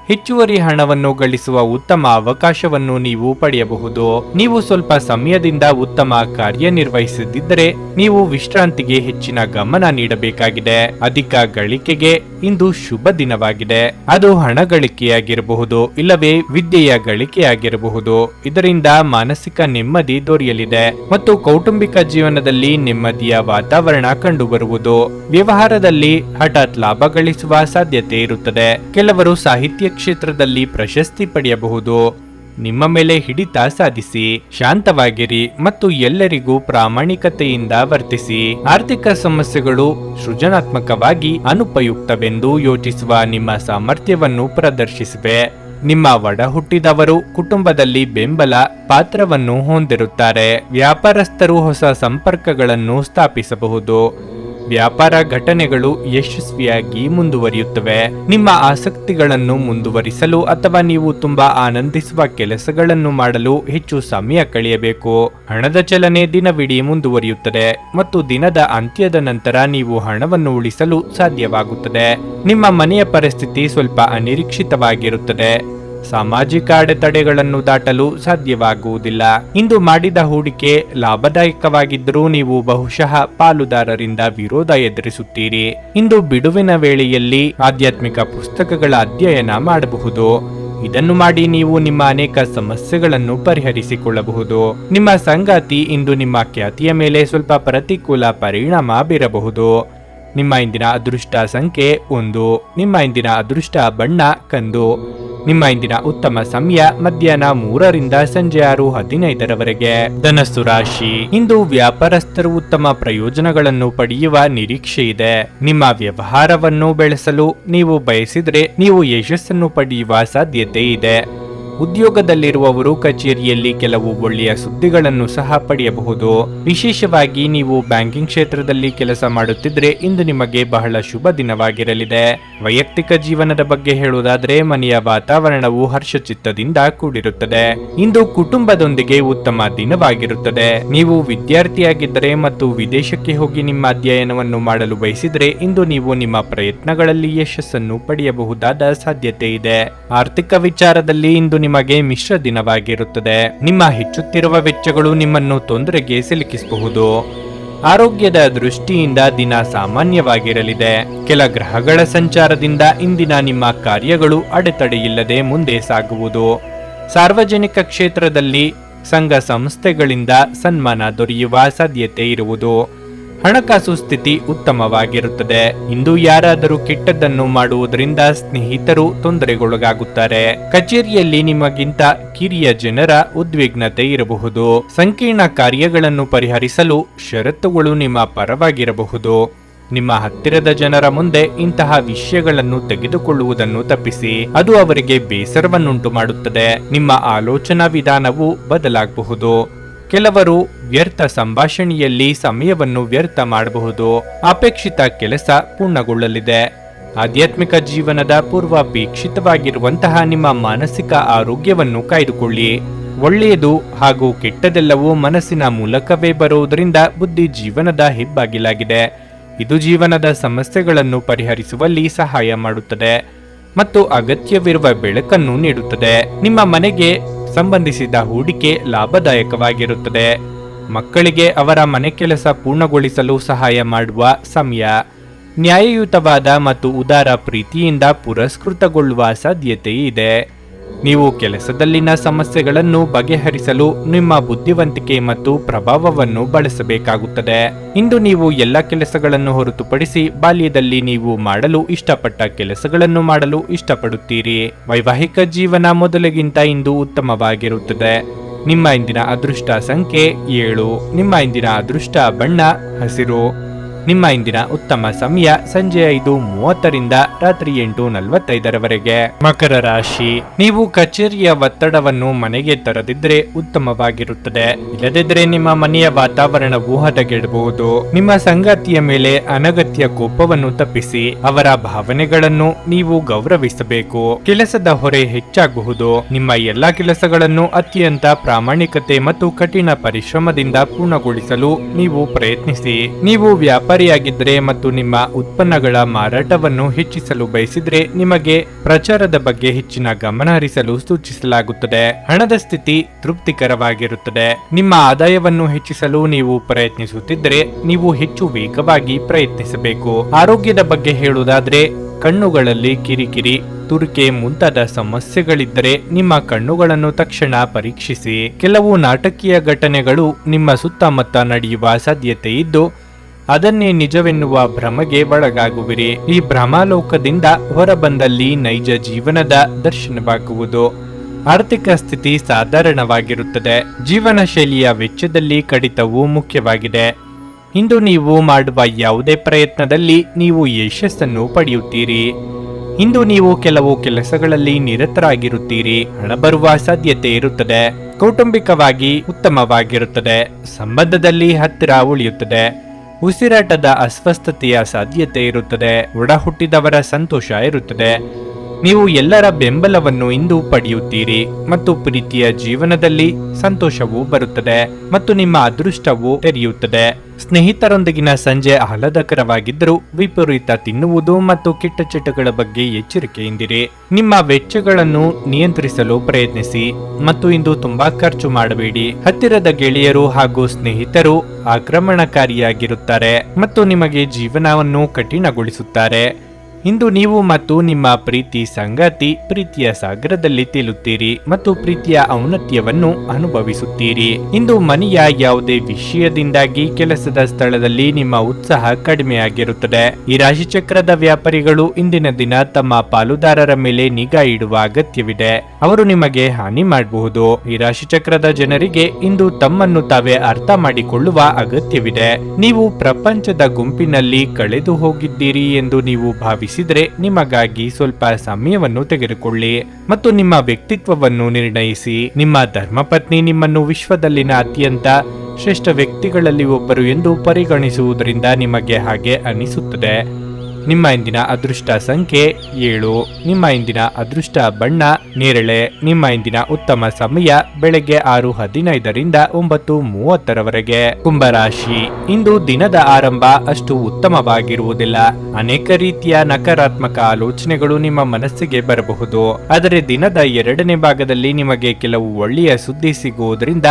ಹೆಚ್ಚುವರಿ ಹಣವನ್ನು ಗಳಿಸುವ ಉತ್ತಮ ಅವಕಾಶವನ್ನು ನೀವು ಪಡೆಯಬಹುದು. ನೀವು ಸ್ವಲ್ಪ ಸಮಯದಿಂದ ಉತ್ತಮ ಕಾರ್ಯನಿರ್ವಹಿಸದಿದ್ದರೆ ನೀವು ವಿಶ್ರಾಂತಿಗೆ ಹೆಚ್ಚಿನ ಗಮನ ನೀಡಬೇಕಾಗಿದೆ. ಅಧಿಕ ಗಳಿಕೆಗೆ ಇಂದು ಶುಭ ದಿನವಾಗಿದೆ. ಅದು ಹಣ ಗಳಿಕೆಯಾಗಿರಬಹುದು, ಇಲ್ಲವೇ ವಿದ್ಯೆಯ ಗಳಿಕೆಯಾಗಿರಬಹುದು. ಇದರಿಂದ ಮಾನಸಿಕ ನೆಮ್ಮದಿ ದೊರೆಯಲಿದೆ ಮತ್ತು ಕೌಟುಂಬಿಕ ಜೀವನದಲ್ಲಿ ನೆಮ್ಮದಿಯ ವಾತಾವರಣ ಕಂಡುಬರುವುದು. ವ್ಯವಹಾರದಲ್ಲಿ ಹಠಾತ್ ಲಾಭ ಗಳಿಸುವ ಸಾಧ್ಯತೆ ಇರುತ್ತದೆ. ಕೆಲವರು ಸಾಹಿತ್ಯ ಕ್ಷೇತ್ರದಲ್ಲಿ ಪ್ರಶಸ್ತಿ ಪಡೆಯಬಹುದು. ನಿಮ್ಮ ಮೇಲೆ ಹಿಡಿತ ಸಾಧಿಸಿ, ಶಾಂತವಾಗಿರಿ ಮತ್ತು ಎಲ್ಲರಿಗೂ ಪ್ರಾಮಾಣಿಕತೆಯಿಂದ ವರ್ತಿಸಿ. ಆರ್ಥಿಕ ಸಮಸ್ಯೆಗಳು ಸೃಜನಾತ್ಮಕವಾಗಿ ಅನುಪಯುಕ್ತವೆಂದು ಯೋಚಿಸುವ ನಿಮ್ಮ ಸಾಮರ್ಥ್ಯವನ್ನು ಪ್ರದರ್ಶಿಸಿವೆ. ನಿಮ್ಮ ಒಡ ಹುಟ್ಟಿದವರು ಕುಟುಂಬದಲ್ಲಿ ಬೆಂಬಲ ಪಾತ್ರವನ್ನು ಹೊಂದಿರುತ್ತಾರೆ. ವ್ಯಾಪಾರಸ್ಥರು ಹೊಸ ಸಂಪರ್ಕಗಳನ್ನು ಸ್ಥಾಪಿಸಬಹುದು. ವ್ಯಾಪಾರ ಘಟನೆಗಳು ಯಶಸ್ವಿಯಾಗಿ ಮುಂದುವರಿಯುತ್ತವೆ. ನಿಮ್ಮ ಆಸಕ್ತಿಗಳನ್ನು ಮುಂದುವರಿಸಲು ಅಥವಾ ನೀವು ತುಂಬಾ ಆನಂದಿಸುವ ಕೆಲಸಗಳನ್ನು ಮಾಡಲು ಹೆಚ್ಚು ಸಮಯ ಕಳೆಯಬೇಕು. ಹಣದ ಚಲನೆ ದಿನವಿಡೀ ಮುಂದುವರಿಯುತ್ತದೆ ಮತ್ತು ದಿನದ ಅಂತ್ಯದ ನಂತರ ನೀವು ಹಣವನ್ನು ಉಳಿಸಲು ಸಾಧ್ಯವಾಗುತ್ತದೆ. ನಿಮ್ಮ ಮನೆಯ ಪರಿಸ್ಥಿತಿ ಸ್ವಲ್ಪ ಅನಿರೀಕ್ಷಿತವಾಗಿರುತ್ತದೆ. ಸಾಮಾಜಿಕ ಅಡೆತಡೆಗಳನ್ನು ದಾಟಲು ಸಾಧ್ಯವಾಗುವುದಿಲ್ಲ. ಇಂದು ಮಾಡಿದ ಹೂಡಿಕೆ ಲಾಭದಾಯಕವಾಗಿದ್ದರೂ ನೀವು ಬಹುಶಃ ಪಾಲುದಾರರಿಂದ ವಿರೋಧ ಎದುರಿಸುತ್ತೀರಿ. ಇಂದು ಬಿಡುವಿನ ವೇಳೆಯಲ್ಲಿ ಆಧ್ಯಾತ್ಮಿಕ ಪುಸ್ತಕಗಳ ಅಧ್ಯಯನ ಮಾಡಬಹುದು. ಇದನ್ನು ಮಾಡಿ ನೀವು ನಿಮ್ಮ ಅನೇಕ ಸಮಸ್ಯೆಗಳನ್ನು ಪರಿಹರಿಸಿಕೊಳ್ಳಬಹುದು. ನಿಮ್ಮ ಸಂಗಾತಿ ಇಂದು ನಿಮ್ಮ ಖ್ಯಾತಿಯ ಮೇಲೆ ಸ್ವಲ್ಪ ಪ್ರತಿಕೂಲ ಪರಿಣಾಮ ಬೀರಬಹುದು. ನಿಮ್ಮ ಇಂದಿನ ಅದೃಷ್ಟ ಸಂಖ್ಯೆ 1. ನಿಮ್ಮ ಇಂದಿನ ಅದೃಷ್ಟ ಬಣ್ಣ ಕಂದು. ನಿಮ್ಮ ಇಂದಿನ ಉತ್ತಮ ಸಮಯ ಮಧ್ಯಾಹ್ನ 3 ರಿಂದ ಸಂಜೆ 6:15 ಧನಸ್ಸು ರಾಶಿ. ಇಂದು ವ್ಯಾಪಾರಸ್ಥರು ಉತ್ತಮ ಪ್ರಯೋಜನಗಳನ್ನು ಪಡೆಯುವ ನಿರೀಕ್ಷೆ ಇದೆ. ನಿಮ್ಮ ವ್ಯವಹಾರವನ್ನು ಬೆಳೆಸಲು ನೀವು ಬಯಸಿದರೆ ನೀವು ಯಶಸ್ಸನ್ನು ಪಡೆಯುವ ಸಾಧ್ಯತೆ ಇದೆ. ಉದ್ಯೋಗದಲ್ಲಿರುವವರು ಕಚೇರಿಯಲ್ಲಿ ಕೆಲವು ಒಳ್ಳೆಯ ಸುದ್ದಿಗಳನ್ನು ಸಹ ಪಡೆಯಬಹುದು. ವಿಶೇಷವಾಗಿ ನೀವು ಬ್ಯಾಂಕಿಂಗ್ ಕ್ಷೇತ್ರದಲ್ಲಿ ಕೆಲಸ ಮಾಡುತ್ತಿದ್ರೆ ಇಂದು ನಿಮಗೆ ಬಹಳ ಶುಭ ದಿನವಾಗಿರಲಿದೆ. ವೈಯಕ್ತಿಕ ಜೀವನದ ಬಗ್ಗೆ ಹೇಳುವುದಾದ್ರೆ ಮನೆಯ ವಾತಾವರಣವು ಹರ್ಷಚಿತ್ತದಿಂದ ಕೂಡಿರುತ್ತದೆ. ಇಂದು ಕುಟುಂಬದೊಂದಿಗೆ ಉತ್ತಮ ದಿನವಾಗಿರುತ್ತದೆ. ನೀವು ವಿದ್ಯಾರ್ಥಿಯಾಗಿದ್ದರೆ ಮತ್ತು ವಿದೇಶಕ್ಕೆ ಹೋಗಿ ನಿಮ್ಮ ಅಧ್ಯಯನವನ್ನು ಮಾಡಲು ಬಯಸಿದರೆ ಇಂದು ನೀವು ನಿಮ್ಮ ಪ್ರಯತ್ನಗಳಲ್ಲಿ ಯಶಸ್ಸನ್ನು ಪಡೆಯಬಹುದಾದ ಸಾಧ್ಯತೆ ಇದೆ. ಆರ್ಥಿಕ ವಿಚಾರದಲ್ಲಿ ಇಂದು ನಿಮಗೆ ಮಿಶ್ರ ದಿನವಾಗಿರುತ್ತದೆ. ನಿಮ್ಮ ಹೆಚ್ಚುತ್ತಿರುವ ವೆಚ್ಚಗಳು ನಿಮ್ಮನ್ನು ತೊಂದರೆಗೆ ಸಿಲುಕಿಸಬಹುದು. ಆರೋಗ್ಯದ ದೃಷ್ಟಿಯಿಂದ ದಿನ ಸಾಮಾನ್ಯವಾಗಿರಲಿದೆ. ಕೆಲ ಗ್ರಹಗಳ ಸಂಚಾರದಿಂದ ಇಂದಿನ ನಿಮ್ಮ ಕಾರ್ಯಗಳು ಅಡೆತಡೆಯಿಲ್ಲದೆ ಮುಂದೆ ಸಾಗುವುದು. ಸಾರ್ವಜನಿಕ ಕ್ಷೇತ್ರದಲ್ಲಿ ಸಂಘ ಸಂಸ್ಥೆಗಳಿಂದ ಸನ್ಮಾನ ದೊರೆಯುವ ಸಾಧ್ಯತೆ ಇರುವುದು. ಹಣಕಾಸು ಸ್ಥಿತಿ ಉತ್ತಮವಾಗಿರುತ್ತದೆ. ಇಂದು ಯಾರಾದರೂ ಕೆಟ್ಟದ್ದನ್ನು ಮಾಡುವುದರಿಂದ ಸ್ನೇಹಿತರು ತೊಂದರೆಗೊಳಗಾಗುತ್ತಾರೆ. ಕಚೇರಿಯಲ್ಲಿ ನಿಮಗಿಂತ ಕಿರಿಯ ಜನರ ಉದ್ವಿಗ್ನತೆ ಇರಬಹುದು. ಸಂಕೀರ್ಣ ಕಾರ್ಯಗಳನ್ನು ಪರಿಹರಿಸಲು ಷರತ್ತುಗಳು ನಿಮ್ಮ ಪರವಾಗಿರಬಹುದು. ನಿಮ್ಮ ಹತ್ತಿರದ ಜನರ ಮುಂದೆ ಇಂತಹ ವಿಷಯಗಳನ್ನು ತೆಗೆದುಕೊಳ್ಳುವುದನ್ನು ತಪ್ಪಿಸಿ. ಅದು ಅವರಿಗೆ ಬೇಸರವನ್ನುಂಟು ಮಾಡುತ್ತದೆ. ನಿಮ್ಮ ಆಲೋಚನಾ ವಿಧಾನವು ಬದಲಾಗಬಹುದು. ಕೆಲವರು ವ್ಯರ್ಥ ಸಂಭಾಷಣೆಯಲ್ಲಿ ಸಮಯವನ್ನು ವ್ಯರ್ಥ ಮಾಡಬಹುದು. ಅಪೇಕ್ಷಿತ ಕೆಲಸ ಪೂರ್ಣಗೊಳ್ಳಲಿದೆ. ಆಧ್ಯಾತ್ಮಿಕ ಜೀವನದ ಪೂರ್ವಾಪೇಕ್ಷಿತವಾಗಿರುವಂತಹ ನಿಮ್ಮ ಮಾನಸಿಕ ಆರೋಗ್ಯವನ್ನು ಕಾಯ್ದುಕೊಳ್ಳಿ. ಒಳ್ಳೆಯದು ಹಾಗೂ ಕೆಟ್ಟದೆಲ್ಲವೂ ಮನಸ್ಸಿನ ಮೂಲಕವೇ ಬರುವುದರಿಂದ ಬುದ್ಧಿ ಜೀವನದ ಹೆಬ್ಬಾಗಿಲಾಗಿದೆ. ಇದು ಜೀವನದ ಸಮಸ್ಯೆಗಳನ್ನು ಪರಿಹರಿಸುವಲ್ಲಿ ಸಹಾಯ ಮಾಡುತ್ತದೆ ಮತ್ತು ಅಗತ್ಯವಿರುವ ಬೆಳಕನ್ನು ನೀಡುತ್ತದೆ. ನಿಮ್ಮ ಮನೆಗೆ ಸಂಬಂಧಿಸಿದ ಹೂಡಿಕೆ ಲಾಭದಾಯಕವಾಗಿರುತ್ತದೆ. ಮಕ್ಕಳಿಗೆ ಅವರ ಮನೆ ಕೆಲಸ ಪೂರ್ಣಗೊಳಿಸಲು ಸಹಾಯ ಮಾಡುವ ಸಮಯ. ನ್ಯಾಯಯುತವಾದ ಮತ್ತು ಉದಾರ ಪ್ರೀತಿಯಿಂದ ಪುರಸ್ಕೃತಗೊಳ್ಳುವ ಸಾಧ್ಯತೆ ಇದೆ. ನೀವು ಕೆಲಸದಲ್ಲಿನ ಸಮಸ್ಯೆಗಳನ್ನು ಬಗೆಹರಿಸಲು ನಿಮ್ಮ ಬುದ್ಧಿವಂತಿಕೆ ಮತ್ತು ಪ್ರಭಾವವನ್ನು ಬಳಸಬೇಕಾಗುತ್ತದೆ. ಇಂದು ನೀವು ಎಲ್ಲ ಕೆಲಸಗಳನ್ನು ಹೊರತುಪಡಿಸಿ ಬಾಲ್ಯದಲ್ಲಿ ನೀವು ಮಾಡಲು ಇಷ್ಟಪಟ್ಟ ಕೆಲಸಗಳನ್ನು ಮಾಡಲು ಇಷ್ಟಪಡುತ್ತೀರಿ. ವೈವಾಹಿಕ ಜೀವನ ಮೊದಲಿಗಿಂತ ಇಂದು ಉತ್ತಮವಾಗಿರುತ್ತದೆ. ನಿಮ್ಮ ಇಂದಿನ ಅದೃಷ್ಟ ಸಂಖ್ಯೆ 7. ನಿಮ್ಮ ಇಂದಿನ ಅದೃಷ್ಟ ಬಣ್ಣ ಹಸಿರು. ನಿಮ್ಮ ಇಂದಿನ ಉತ್ತಮ ಸಮಯ ಸಂಜೆ 5:30 ರಿಂದ ರಾತ್ರಿ 8:45 ಮಕರ ರಾಶಿ. ನೀವು ಕಚೇರಿಯ ಒತ್ತಡವನ್ನು ಮನೆಗೆ ತರದಿದ್ರೆ ಉತ್ತಮವಾಗಿರುತ್ತದೆ. ಇಲ್ಲದಿದ್ದರೆ ನಿಮ್ಮ ಮನೆಯ ವಾತಾವರಣವು ಹದಗೆಡಬಹುದು. ನಿಮ್ಮ ಸಂಗಾತಿಯ ಮೇಲೆ ಅನಗತ್ಯ ಕೋಪವನ್ನು ತಪ್ಪಿಸಿ. ಅವರ ಭಾವನೆಗಳನ್ನು ನೀವು ಗೌರವಿಸಬೇಕು. ಕೆಲಸದ ಹೊರೆ ಹೆಚ್ಚಾಗಬಹುದು. ನಿಮ್ಮ ಎಲ್ಲಾ ಕೆಲಸಗಳನ್ನು ಅತ್ಯಂತ ಪ್ರಾಮಾಣಿಕತೆ ಮತ್ತು ಕಠಿಣ ಪರಿಶ್ರಮದಿಂದ ಪೂರ್ಣಗೊಳಿಸಲು ನೀವು ಪ್ರಯತ್ನಿಸಿ. ನೀವು ವ್ಯಾಪಾರಿಯಾಗಿದ್ದರೆ ಮತ್ತು ನಿಮ್ಮ ಉತ್ಪನ್ನಗಳ ಮಾರಾಟವನ್ನು ಹೆಚ್ಚಿಸಲು ಬಯಸಿದ್ರೆ ನಿಮಗೆ ಪ್ರಚಾರದ ಬಗ್ಗೆ ಹೆಚ್ಚಿನ ಗಮನ ಹರಿಸಲು ಸೂಚಿಸಲಾಗುತ್ತದೆ. ಹಣದ ಸ್ಥಿತಿ ತೃಪ್ತಿಕರವಾಗಿರುತ್ತದೆ. ನಿಮ್ಮ ಆದಾಯವನ್ನು ಹೆಚ್ಚಿಸಲು ನೀವು ಪ್ರಯತ್ನಿಸುತ್ತಿದ್ದರೆ ನೀವು ಹೆಚ್ಚು ವೇಗವಾಗಿ ಪ್ರಯತ್ನಿಸಬೇಕು. ಆರೋಗ್ಯದ ಬಗ್ಗೆ ಹೇಳುವುದಾದ್ರೆ ಕಣ್ಣುಗಳಲ್ಲಿ ಕಿರಿಕಿರಿ, ತುರಿಕೆ ಮುಂತಾದ ಸಮಸ್ಯೆಗಳಿದ್ದರೆ ನಿಮ್ಮ ಕಣ್ಣುಗಳನ್ನು ತಕ್ಷಣ ಪರೀಕ್ಷಿಸಿ. ಕೆಲವು ನಾಟಕೀಯ ಘಟನೆಗಳು ನಿಮ್ಮ ಸುತ್ತಮುತ್ತ ನಡೆಯುವ ಸಾಧ್ಯತೆ ಇದ್ದು ಅದನ್ನೇ ನಿಜವೆನ್ನುವ ಭ್ರಮೆಗೆ ಒಳಗಾಗುವಿರಿ. ಈ ಭ್ರಮಾಲೋಕದಿಂದ ಹೊರಬಂದಲ್ಲಿ ನೈಜ ಜೀವನದ ದರ್ಶನವಾಗುವುದು. ಆರ್ಥಿಕ ಸ್ಥಿತಿ ಸಾಧಾರಣವಾಗಿರುತ್ತದೆ. ಜೀವನ ಶೈಲಿಯ ವೆಚ್ಚದಲ್ಲಿ ಕಡಿತವು ಮುಖ್ಯವಾಗಿದೆ. ಇಂದು ನೀವು ಮಾಡುವ ಯಾವುದೇ ಪ್ರಯತ್ನದಲ್ಲಿ ನೀವು ಯಶಸ್ಸನ್ನು ಪಡೆಯುತ್ತೀರಿ. ಇಂದು ನೀವು ಕೆಲವು ಕೆಲಸಗಳಲ್ಲಿ ನಿರತರಾಗಿರುತ್ತೀರಿ. ಹಣ ಬರುವ ಸಾಧ್ಯತೆ ಇರುತ್ತದೆ. ಕೌಟುಂಬಿಕವಾಗಿ ಉತ್ತಮವಾಗಿರುತ್ತದೆ. ಸಂಬಂಧದಲ್ಲಿ ಹತ್ತಿರ ಉಳಿಯುತ್ತದೆ. ಉಸಿರಾಟದ ಅಸ್ವಸ್ಥತೆಯ ಸಾಧ್ಯತೆ ಇರುತ್ತದೆ. ಒಡ ಹುಟ್ಟಿದವರ ಸಂತೋಷ ಇರುತ್ತದೆ. ನೀವು ಎಲ್ಲರ ಬೆಂಬಲವನ್ನು ಇಂದು ಪಡೆಯುತ್ತೀರಿ ಮತ್ತು ಪ್ರೀತಿಯ ಜೀವನದಲ್ಲಿ ಸಂತೋಷವು ಬರುತ್ತದೆ ಮತ್ತು ನಿಮ್ಮ ಅದೃಷ್ಟವು ತೆರೆಯುತ್ತದೆ. ಸ್ನೇಹಿತರೊಂದಿಗಿನ ಸಂಜೆ ಆಹ್ಲಾದಕರವಾಗಿದ್ದರೂ ವಿಪರೀತ ತಿನ್ನುವುದು ಮತ್ತು ಕೆಟ್ಟ ಚಟಗಳ ಬಗ್ಗೆ ಎಚ್ಚರಿಕೆಯಿಂದಿರಿ. ನಿಮ್ಮ ವೆಚ್ಚಗಳನ್ನು ನಿಯಂತ್ರಿಸಲು ಪ್ರಯತ್ನಿಸಿ ಮತ್ತು ಇಂದು ತುಂಬಾ ಖರ್ಚು ಮಾಡಬೇಡಿ. ಹತ್ತಿರದ ಗೆಳೆಯರು ಹಾಗೂ ಸ್ನೇಹಿತರು ಆಕ್ರಮಣಕಾರಿಯಾಗಿರುತ್ತಾರೆ ಮತ್ತು ನಿಮಗೆ ಜೀವನವನ್ನು ಕಠಿಣಗೊಳಿಸುತ್ತಾರೆ. ಇಂದು ನೀವು ಮತ್ತು ನಿಮ್ಮ ಪ್ರೀತಿ ಸಂಗಾತಿ ಪ್ರೀತಿಯ ಸಾಗರದಲ್ಲಿ ತೇಲುತ್ತೀರಿ ಮತ್ತು ಪ್ರೀತಿಯ ಔನ್ನತ್ಯವನ್ನು ಅನುಭವಿಸುತ್ತೀರಿ. ಇಂದು ಮನೆಯ ಯಾವುದೇ ವಿಷಯದಿಂದಾಗಿ ಕೆಲಸದ ಸ್ಥಳದಲ್ಲಿ ನಿಮ್ಮ ಉತ್ಸಾಹ ಕಡಿಮೆಯಾಗಿರುತ್ತದೆ. ಈ ರಾಶಿಚಕ್ರದ ವ್ಯಾಪಾರಿಗಳು ಇಂದಿನ ದಿನ ತಮ್ಮ ಪಾಲುದಾರರ ಮೇಲೆ ನಿಗಾ ಇಡುವ ಅಗತ್ಯವಿದೆ. ಅವರು ನಿಮಗೆ ಹಾನಿ ಮಾಡಬಹುದು. ಈ ರಾಶಿಚಕ್ರದ ಜನರಿಗೆ ಇಂದು ತಮ್ಮನ್ನು ತಾವೇ ಅರ್ಥ ಮಾಡಿಕೊಳ್ಳುವ ಅಗತ್ಯವಿದೆ. ನೀವು ಪ್ರಪಂಚದ ಗುಂಪಿನಲ್ಲಿ ಕಳೆದು ಹೋಗಿದ್ದೀರಿ ಎಂದು ನೀವು ಭಾವಿಸಿದರೆ ನಿಮಗಾಗಿ ಸ್ವಲ್ಪ ಸಮಯವನ್ನು ತೆಗೆದುಕೊಳ್ಳಿ ಮತ್ತು ನಿಮ್ಮ ವ್ಯಕ್ತಿತ್ವವನ್ನು ನಿರ್ಣಯಿಸಿ. ನಿಮ್ಮ ಧರ್ಮಪತ್ನಿ ನಿಮ್ಮನ್ನು ವಿಶ್ವದಲ್ಲಿನ ಅತ್ಯಂತ ಶ್ರೇಷ್ಠ ವ್ಯಕ್ತಿಗಳಲ್ಲಿ ಒಬ್ಬರು ಎಂದು ಪರಿಗಣಿಸುವುದರಿಂದ ನಿಮಗೆ ಹಾಗೆ ಅನಿಸುತ್ತದೆ. ನಿಮ್ಮ ಇಂದಿನ ಅದೃಷ್ಟ ಸಂಖ್ಯೆ 7. ನಿಮ್ಮ ಇಂದಿನ ಅದೃಷ್ಟ ಬಣ್ಣ ನೇರಳೆ. ನಿಮ್ಮ ಇಂದಿನ ಉತ್ತಮ ಸಮಯ ಬೆಳಗ್ಗೆ 6:15ರಿಂದ 9:30ರವರೆಗೆ. ಕುಂಭರಾಶಿ. ಇಂದು ದಿನದ ಆರಂಭ ಅಷ್ಟು ಉತ್ತಮವಾಗಿರುವುದಿಲ್ಲ. ಅನೇಕ ರೀತಿಯ ನಕಾರಾತ್ಮಕ ಆಲೋಚನೆಗಳು ನಿಮ್ಮ ಮನಸ್ಸಿಗೆ ಬರಬಹುದು. ಆದರೆ ದಿನದ 2ನೇ ಭಾಗದಲ್ಲಿ ನಿಮಗೆ ಕೆಲವು ಒಳ್ಳೆಯ ಸುದ್ದಿ ಸಿಗುವುದರಿಂದ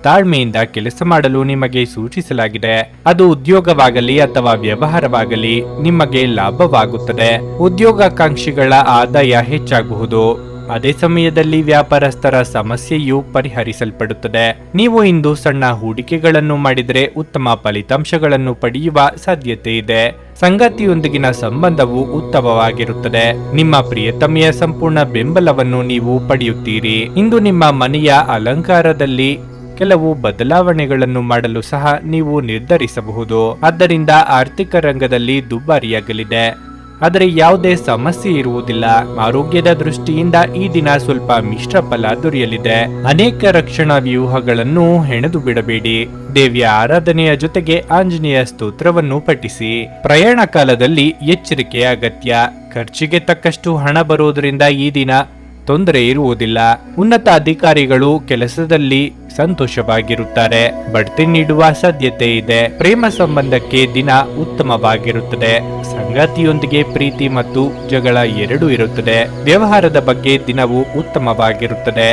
ತಾಳ್ಮೆಯಿಂದ ಕೆಲಸ ಮಾಡಲು ನಿಮಗೆ ಸೂಚಿಸಲಾಗಿದೆ. ಅದು ಉದ್ಯೋಗವಾಗಲಿ ಅಥವಾ ವ್ಯವಹಾರವಾಗಲಿ ನಿಮಗೆ ಲಾಭವಾಗುತ್ತದೆ. ಉದ್ಯೋಗಾಕಾಂಕ್ಷಿಗಳ ಆದಾಯ ಹೆಚ್ಚಾಗಬಹುದು. ಅದೇ ಸಮಯದಲ್ಲಿ ವ್ಯಾಪಾರಸ್ಥರ ಸಮಸ್ಯೆಯು ಪರಿಹರಿಸಲ್ಪಡುತ್ತದೆ. ನೀವು ಇಂದು ಸಣ್ಣ ಹೂಡಿಕೆಗಳನ್ನು ಮಾಡಿದರೆ ಉತ್ತಮ ಫಲಿತಾಂಶಗಳನ್ನು ಪಡೆಯುವ ಸಾಧ್ಯತೆ ಇದೆ. ಸಂಗಾತಿಯೊಂದಿಗಿನ ಸಂಬಂಧವು ಉತ್ತಮವಾಗಿರುತ್ತದೆ. ನಿಮ್ಮ ಪ್ರಿಯತಮೆಯ ಸಂಪೂರ್ಣ ಬೆಂಬಲವನ್ನು ನೀವು ಪಡೆಯುತ್ತೀರಿ. ಇಂದು ನಿಮ್ಮ ಮನೆಯ ಅಲಂಕಾರದಲ್ಲಿ ಕೆಲವು ಬದಲಾವಣೆಗಳನ್ನು ಮಾಡಲು ಸಹ ನೀವು ನಿರ್ಧರಿಸಬಹುದು. ಆದ್ದರಿಂದ ಆರ್ಥಿಕ ರಂಗದಲ್ಲಿ ದುಬಾರಿಯಾಗಲಿದೆ, ಆದರೆ ಯಾವುದೇ ಸಮಸ್ಯೆ ಇರುವುದಿಲ್ಲ. ಆರೋಗ್ಯದ ದೃಷ್ಟಿಯಿಂದ ಈ ದಿನ ಸ್ವಲ್ಪ ಮಿಶ್ರ ಫಲ ದೊರೆಯಲಿದೆ. ಅನೇಕ ರಕ್ಷಣಾ ವ್ಯೂಹಗಳನ್ನು ಹೆಣೆದು ಬಿಡಬೇಡಿ. ದೇವಿಯ ಆರಾಧನೆಯ ಜೊತೆಗೆ ಆಂಜನೇಯ ಸ್ತೋತ್ರವನ್ನು ಪಠಿಸಿ. ಪ್ರಯಾಣ ಕಾಲದಲ್ಲಿ ಎಚ್ಚರಿಕೆ ಅಗತ್ಯ. ಖರ್ಚಿಗೆ ತಕ್ಕಷ್ಟು ಹಣ ಬರುವುದರಿಂದ ಈ ದಿನ ತೊಂದರೆ ಇರುವುದಿಲ್ಲ. ಉನ್ನತ ಅಧಿಕಾರಿಗಳು ಕೆಲಸದಲ್ಲಿ ಸಂತೋಷವಾಗಿರುತ್ತಾರೆ. ಬಡ್ತಿ ನೀಡುವ ಸಾಧ್ಯತೆ ಇದೆ. ಪ್ರೇಮ ಸಂಬಂಧಕ್ಕೆ ದಿನ ಉತ್ತಮವಾಗಿರುತ್ತದೆ. ಸಂಗಾತಿಯೊಂದಿಗೆ ಪ್ರೀತಿ ಮತ್ತು ಜಗಳ ಎರಡೂ ಇರುತ್ತದೆ. ವ್ಯವಹಾರದ ಬಗ್ಗೆ ದಿನವು ಉತ್ತಮವಾಗಿರುತ್ತದೆ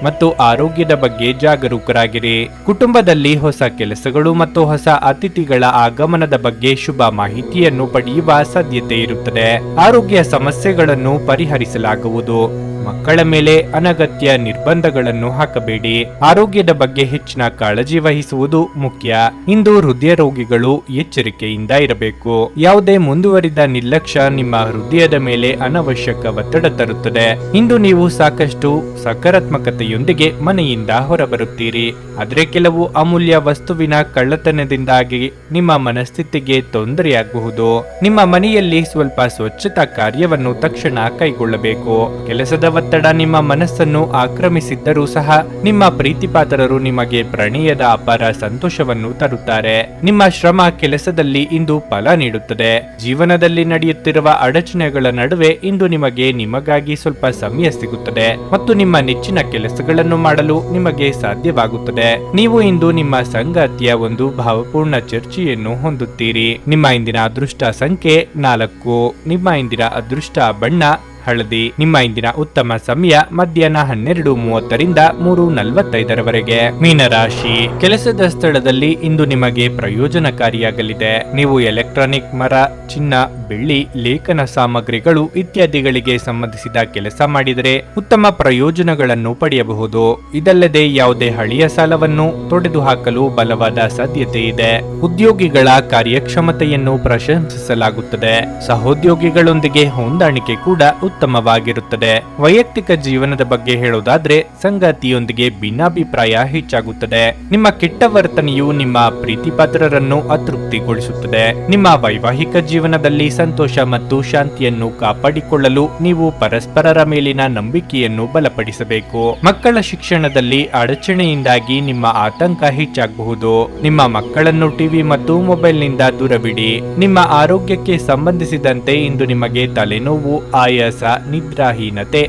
ಮತ್ತು ಆರೋಗ್ಯದ ಬಗ್ಗೆ ಜಾಗರೂಕರಾಗಿರಿ. ಕುಟುಂಬದಲ್ಲಿ ಹೊಸ ಕೆಲಸಗಳು ಮತ್ತು ಹೊಸ ಅತಿಥಿಗಳ ಆಗಮನದ ಬಗ್ಗೆ ಶುಭ ಮಾಹಿತಿಯನ್ನು ಪಡೆಯುವ ಸಾಧ್ಯತೆ ಇರುತ್ತದೆ. ಆರೋಗ್ಯ ಸಮಸ್ಯೆಗಳನ್ನು ಪರಿಹರಿಸಲಾಗುವುದು. ಮಕ್ಕಳ ಮೇಲೆ ಅನಗತ್ಯ ನಿರ್ಬಂಧಗಳನ್ನು ಹಾಕಬೇಡಿ. ಆರೋಗ್ಯದ ಬಗ್ಗೆ ಹೆಚ್ಚಿನ ಕಾಳಜಿ ವಹಿಸುವುದು ಮುಖ್ಯ. ಇಂದು ಹೃದಯ ರೋಗಿಗಳು ಎಚ್ಚರಿಕೆಯಿಂದ ಇರಬೇಕು. ಯಾವುದೇ ಮುಂದುವರಿದ ನಿರ್ಲಕ್ಷ್ಯ ನಿಮ್ಮ ಹೃದಯದ ಮೇಲೆ ಅನವಶ್ಯಕ ಒತ್ತಡ ತರುತ್ತದೆ. ಇಂದು ನೀವು ಸಾಕಷ್ಟು ಸಕಾರಾತ್ಮಕತೆಯೊಂದಿಗೆ ಮನೆಯಿಂದ ಹೊರಬರುತ್ತೀರಿ, ಆದರೆ ಕೆಲವು ಅಮೂಲ್ಯ ವಸ್ತುವಿನ ಕಳ್ಳತನದಿಂದಾಗಿ ನಿಮ್ಮ ಮನಸ್ಥಿತಿಗೆ ತೊಂದರೆಯಾಗಬಹುದು. ನಿಮ್ಮ ಮನೆಯಲ್ಲಿ ಸ್ವಲ್ಪ ಸ್ವಚ್ಛತಾ ಕಾರ್ಯವನ್ನು ತಕ್ಷಣ ಕೈಗೊಳ್ಳಬೇಕು. ಕೆಲಸದ ಒತ್ತಡ ನಿಮ್ಮ ಮನಸ್ಸನ್ನು ಆಕ್ರಮಿಸಿದ್ದರೂ ಸಹ ನಿಮ್ಮ ಪ್ರೀತಿಪಾತ್ರರು ನಿಮಗೆ ಪ್ರಣಯದ ಅಪಾರ ಸಂತೋಷವನ್ನು ತರುತ್ತಾರೆ. ನಿಮ್ಮ ಶ್ರಮ ಕೆಲಸದಲ್ಲಿ ಇಂದು ಫಲ ನೀಡುತ್ತದೆ. ಜೀವನದಲ್ಲಿ ನಡೆಯುತ್ತಿರುವ ಅಡಚಣೆಗಳ ನಡುವೆ ಇಂದು ನಿಮಗಾಗಿ ಸ್ವಲ್ಪ ಸಮಯ ಸಿಗುತ್ತದೆ ಮತ್ತು ನಿಮ್ಮ ನೆಚ್ಚಿನ ಕೆಲಸಗಳನ್ನು ಮಾಡಲು ನಿಮಗೆ ಸಾಧ್ಯವಾಗುತ್ತದೆ. ನೀವು ಇಂದು ನಿಮ್ಮ ಸಂಗಾತಿಯ ಒಂದು ಭಾವಪೂರ್ಣ ಚರ್ಚೆಯನ್ನು ಹೊಂದುತ್ತೀರಿ. ನಿಮ್ಮ ಇಂದಿನ ಅದೃಷ್ಟ ಸಂಖ್ಯೆ 4. ನಿಮ್ಮ ಇಂದಿನ ಅದೃಷ್ಟ ಬಣ್ಣ ಹಳದಿ. ನಿಮ್ಮ ಇಂದಿನ ಉತ್ತಮ ಸಮಯ ಮಧ್ಯಾಹ್ನ 12:30ರಿಂದ 3:45ರವರೆಗೆ. ಮೀನರಾಶಿ. ಕೆಲಸದ ಸ್ಥಳದಲ್ಲಿ ಇಂದು ನಿಮಗೆ ಪ್ರಯೋಜನಕಾರಿಯಾಗಲಿದೆ. ನೀವು ಎಲೆಕ್ಟ್ರಾನಿಕ್, ಮರ, ಚಿನ್ನ, ಬೆಳ್ಳಿ, ಲೇಖನ ಸಾಮಗ್ರಿಗಳು ಇತ್ಯಾದಿಗಳಿಗೆ ಸಂಬಂಧಿಸಿದ ಕೆಲಸ ಮಾಡಿದರೆ ಉತ್ತಮ ಪ್ರಯೋಜನಗಳನ್ನು ಪಡೆಯಬಹುದು. ಇದಲ್ಲದೆ ಯಾವುದೇ ಹಳೆಯ ಸಾಲವನ್ನು ತೊಡೆದು ಹಾಕಲು ಬಲವಾದ ಸಾಧ್ಯತೆ ಇದೆ. ಉದ್ಯೋಗಿಗಳ ಕಾರ್ಯಕ್ಷಮತೆಯನ್ನು ಪ್ರಶಂಸಿಸಲಾಗುತ್ತದೆ. ಸಹೋದ್ಯೋಗಿಗಳೊಂದಿಗೆ ಹೊಂದಾಣಿಕೆ ಕೂಡ ಉತ್ತಮವಾಗಿರುತ್ತದೆ. ವೈಯಕ್ತಿಕ ಜೀವನದ ಬಗ್ಗೆ ಹೇಳೋದಾದ್ರೆ ಸಂಗಾತಿಯೊಂದಿಗೆ ಭಿನ್ನಾಭಿಪ್ರಾಯ ಹೆಚ್ಚಾಗುತ್ತದೆ. ನಿಮ್ಮ ಕೆಟ್ಟ ವರ್ತನೆಯು ನಿಮ್ಮ ಪ್ರೀತಿ ಪಾತ್ರರನ್ನು ಅತೃಪ್ತಿಗೊಳಿಸುತ್ತದೆ. ನಿಮ್ಮ ವೈವಾಹಿಕ ಜೀವನದಲ್ಲಿ ಸಂತೋಷ ಮತ್ತು ಶಾಂತಿಯನ್ನು ಕಾಪಾಡಿಕೊಳ್ಳಲು ನೀವು ಪರಸ್ಪರರ ಮೇಲಿನ ನಂಬಿಕೆಯನ್ನು ಬಲಪಡಿಸಬೇಕು. ಮಕ್ಕಳ ಶಿಕ್ಷಣದಲ್ಲಿ ಅಡಚಣೆಯಿಂದಾಗಿ ನಿಮ್ಮ ಆತಂಕ ಹೆಚ್ಚಾಗಬಹುದು. ನಿಮ್ಮ ಮಕ್ಕಳನ್ನು ಟಿವಿ ಮತ್ತು ಮೊಬೈಲ್ನಿಂದ ದೂರವಿಡಿ. ನಿಮ್ಮ ಆರೋಗ್ಯಕ್ಕೆ ಸಂಬಂಧಿಸಿದಂತೆ ಇಂದು ನಿಮಗೆ ತಲೆನೋವು, ಆಯಾಸ, ನಿದ್ರಾಹೀನತೆ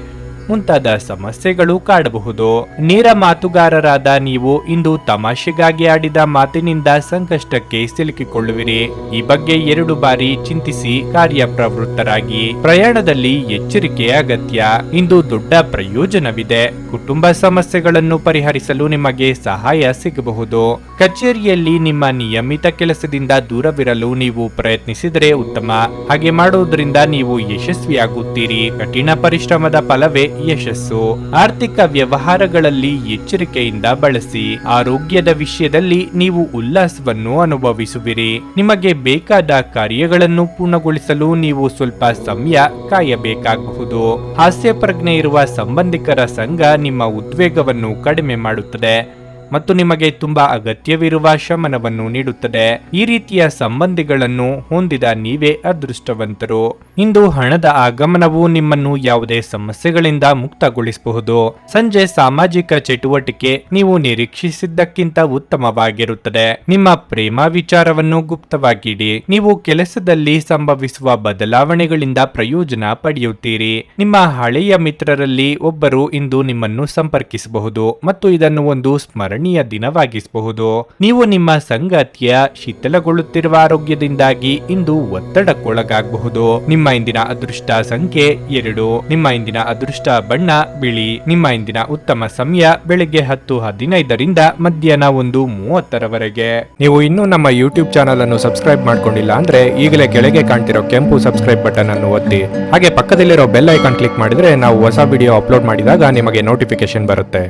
ಮುಂತಾದ ಸಮಸ್ಯೆಗಳು ಕಾಡಬಹುದು. ನೇರ ಮಾತುಗಾರರಾದ ನೀವು ಇಂದು ತಮಾಷೆಗಾಗಿ ಆಡಿದ ಮಾತಿನಿಂದ ಸಂಕಷ್ಟಕ್ಕೆ ಸಿಲುಕಿಕೊಳ್ಳುವಿರಿ. ಈ ಬಗ್ಗೆ 2 ಬಾರಿ ಚಿಂತಿಸಿ ಕಾರ್ಯಪ್ರವೃತ್ತರಾಗಿ. ಪ್ರಯಾಣದಲ್ಲಿ ಎಚ್ಚರಿಕೆಯ ಅಗತ್ಯ. ಇಂದು ದೊಡ್ಡ ಪ್ರಯೋಜನವಿದೆ. ಕುಟುಂಬ ಸಮಸ್ಯೆಗಳನ್ನು ಪರಿಹರಿಸಲು ನಿಮಗೆ ಸಹಾಯ ಸಿಗಬಹುದು. ಕಚೇರಿಯಲ್ಲಿ ನಿಮ್ಮ ನಿಯಮಿತ ಕೆಲಸದಿಂದ ದೂರವಿರಲು ನೀವು ಪ್ರಯತ್ನಿಸಿದರೆ ಉತ್ತಮ. ಹಾಗೆ ಮಾಡುವುದರಿಂದ ನೀವು ಯಶಸ್ವಿಯಾಗುತ್ತೀರಿ. ಕಠಿಣ ಪರಿಶ್ರಮದ ಫಲವೇ ಯಶಸ್ಸು. ಆರ್ಥಿಕ ವ್ಯವಹಾರಗಳಲ್ಲಿ ಎಚ್ಚರಿಕೆಯಿಂದ ಬಳಸಿ. ಆರೋಗ್ಯದ ವಿಷಯದಲ್ಲಿ ನೀವು ಉಲ್ಲಾಸವನ್ನು ಅನುಭವಿಸುವಿರಿ. ನಿಮಗೆ ಬೇಕಾದ ಕಾರ್ಯಗಳನ್ನು ಪೂರ್ಣಗೊಳಿಸಲು ನೀವು ಸ್ವಲ್ಪ ಸಮಯ ಕಾಯಬೇಕಾಗಬಹುದು. ಹಾಸ್ಯ ಪ್ರಜ್ಞೆ ಇರುವ ಸಂಬಂಧಿಕರ ಸಂಘ ನಿಮ್ಮ ಉದ್ವೇಗವನ್ನು ಕಡಿಮೆ ಮಾಡುತ್ತದೆ ಮತ್ತು ನಿಮಗೆ ತುಂಬಾ ಅಗತ್ಯವಿರುವ ಶಮನವನ್ನು ನೀಡುತ್ತದೆ. ಈ ರೀತಿಯ ಸಂಬಂಧಿಗಳನ್ನು ಹೊಂದಿದ ನೀವೇ ಅದೃಷ್ಟವಂತರು. ಇಂದು ಹಣದ ಆಗಮನವು ನಿಮ್ಮನ್ನು ಯಾವುದೇ ಸಮಸ್ಯೆಗಳಿಂದ ಮುಕ್ತಗೊಳಿಸಬಹುದು. ಸಂಜೆ ಸಾಮಾಜಿಕ ಚಟುವಟಿಕೆ ನೀವು ನಿರೀಕ್ಷಿಸಿದ್ದಕ್ಕಿಂತ ಉತ್ತಮವಾಗಿರುತ್ತದೆ. ನಿಮ್ಮ ಪ್ರೇಮ ವಿಚಾರವನ್ನು ಗುಪ್ತವಾಗಿಡಿ. ನೀವು ಕೆಲಸದಲ್ಲಿ ಸಂಭವಿಸುವ ಬದಲಾವಣೆಗಳಿಂದ ಪ್ರಯೋಜನ ಪಡೆಯುತ್ತೀರಿ. ನಿಮ್ಮ ಹಳೆಯ ಮಿತ್ರರಲ್ಲಿ ಒಬ್ಬರು ಇಂದು ನಿಮ್ಮನ್ನು ಸಂಪರ್ಕಿಸಬಹುದು ಮತ್ತು ಇದನ್ನು ಒಂದು ಸ್ಮರಣೀಯ ದಿನವಾಗಿಸಬಹುದು. ನೀವು ನಿಮ್ಮ ಸಂಗಾತಿಯ ಶಿಥಿಲಗೊಳ್ಳುತ್ತಿರುವ ಆರೋಗ್ಯದಿಂದಾಗಿ ಇಂದು ಒತ್ತಡಕ್ಕೊಳಗಾಗಬಹುದು. ನಿಮ್ಮ ಇಂದಿನ ಅದೃಷ್ಟ ಸಂಖ್ಯೆ 2. ನಿಮ್ಮ ಇಂದಿನ ಅದೃಷ್ಟ ಬಣ್ಣ ಬಿಳಿ. ನಿಮ್ಮ ಇಂದಿನ ಉತ್ತಮ ಸಮಯ ಬೆಳಿಗ್ಗೆ 10:15 ಮಧ್ಯಾಹ್ನ 1:30 ನೀವು ಇನ್ನೂ ನಮ್ಮ ಯೂಟ್ಯೂಬ್ ಚಾನಲ್ ಅನ್ನು ಸಬ್ಸ್ಕ್ರೈಬ್ ಮಾಡ್ಕೊಂಡಿಲ್ಲ ಅಂದ್ರೆ ಈಗಲೇ ಕೆಳಗೆ ಕಾಣ್ತಿರೋ ಕೆಂಪು ಸಬ್ಸ್ಕ್ರೈಬ್ ಬಟನ್ ಅನ್ನು ಒತ್ತಿ. ಹಾಗೆ ಪಕ್ಕದಲ್ಲಿರೋ ಬೆಲ್ ಐಕಾನ್ ಕ್ಲಿಕ್ ಮಾಡಿದ್ರೆ ನಾವು ಹೊಸ ವಿಡಿಯೋ ಅಪ್ಲೋಡ್ ಮಾಡಿದಾಗ ನಿಮಗೆ ನೋಟಿಫಿಕೇಶನ್ ಬರುತ್ತೆ.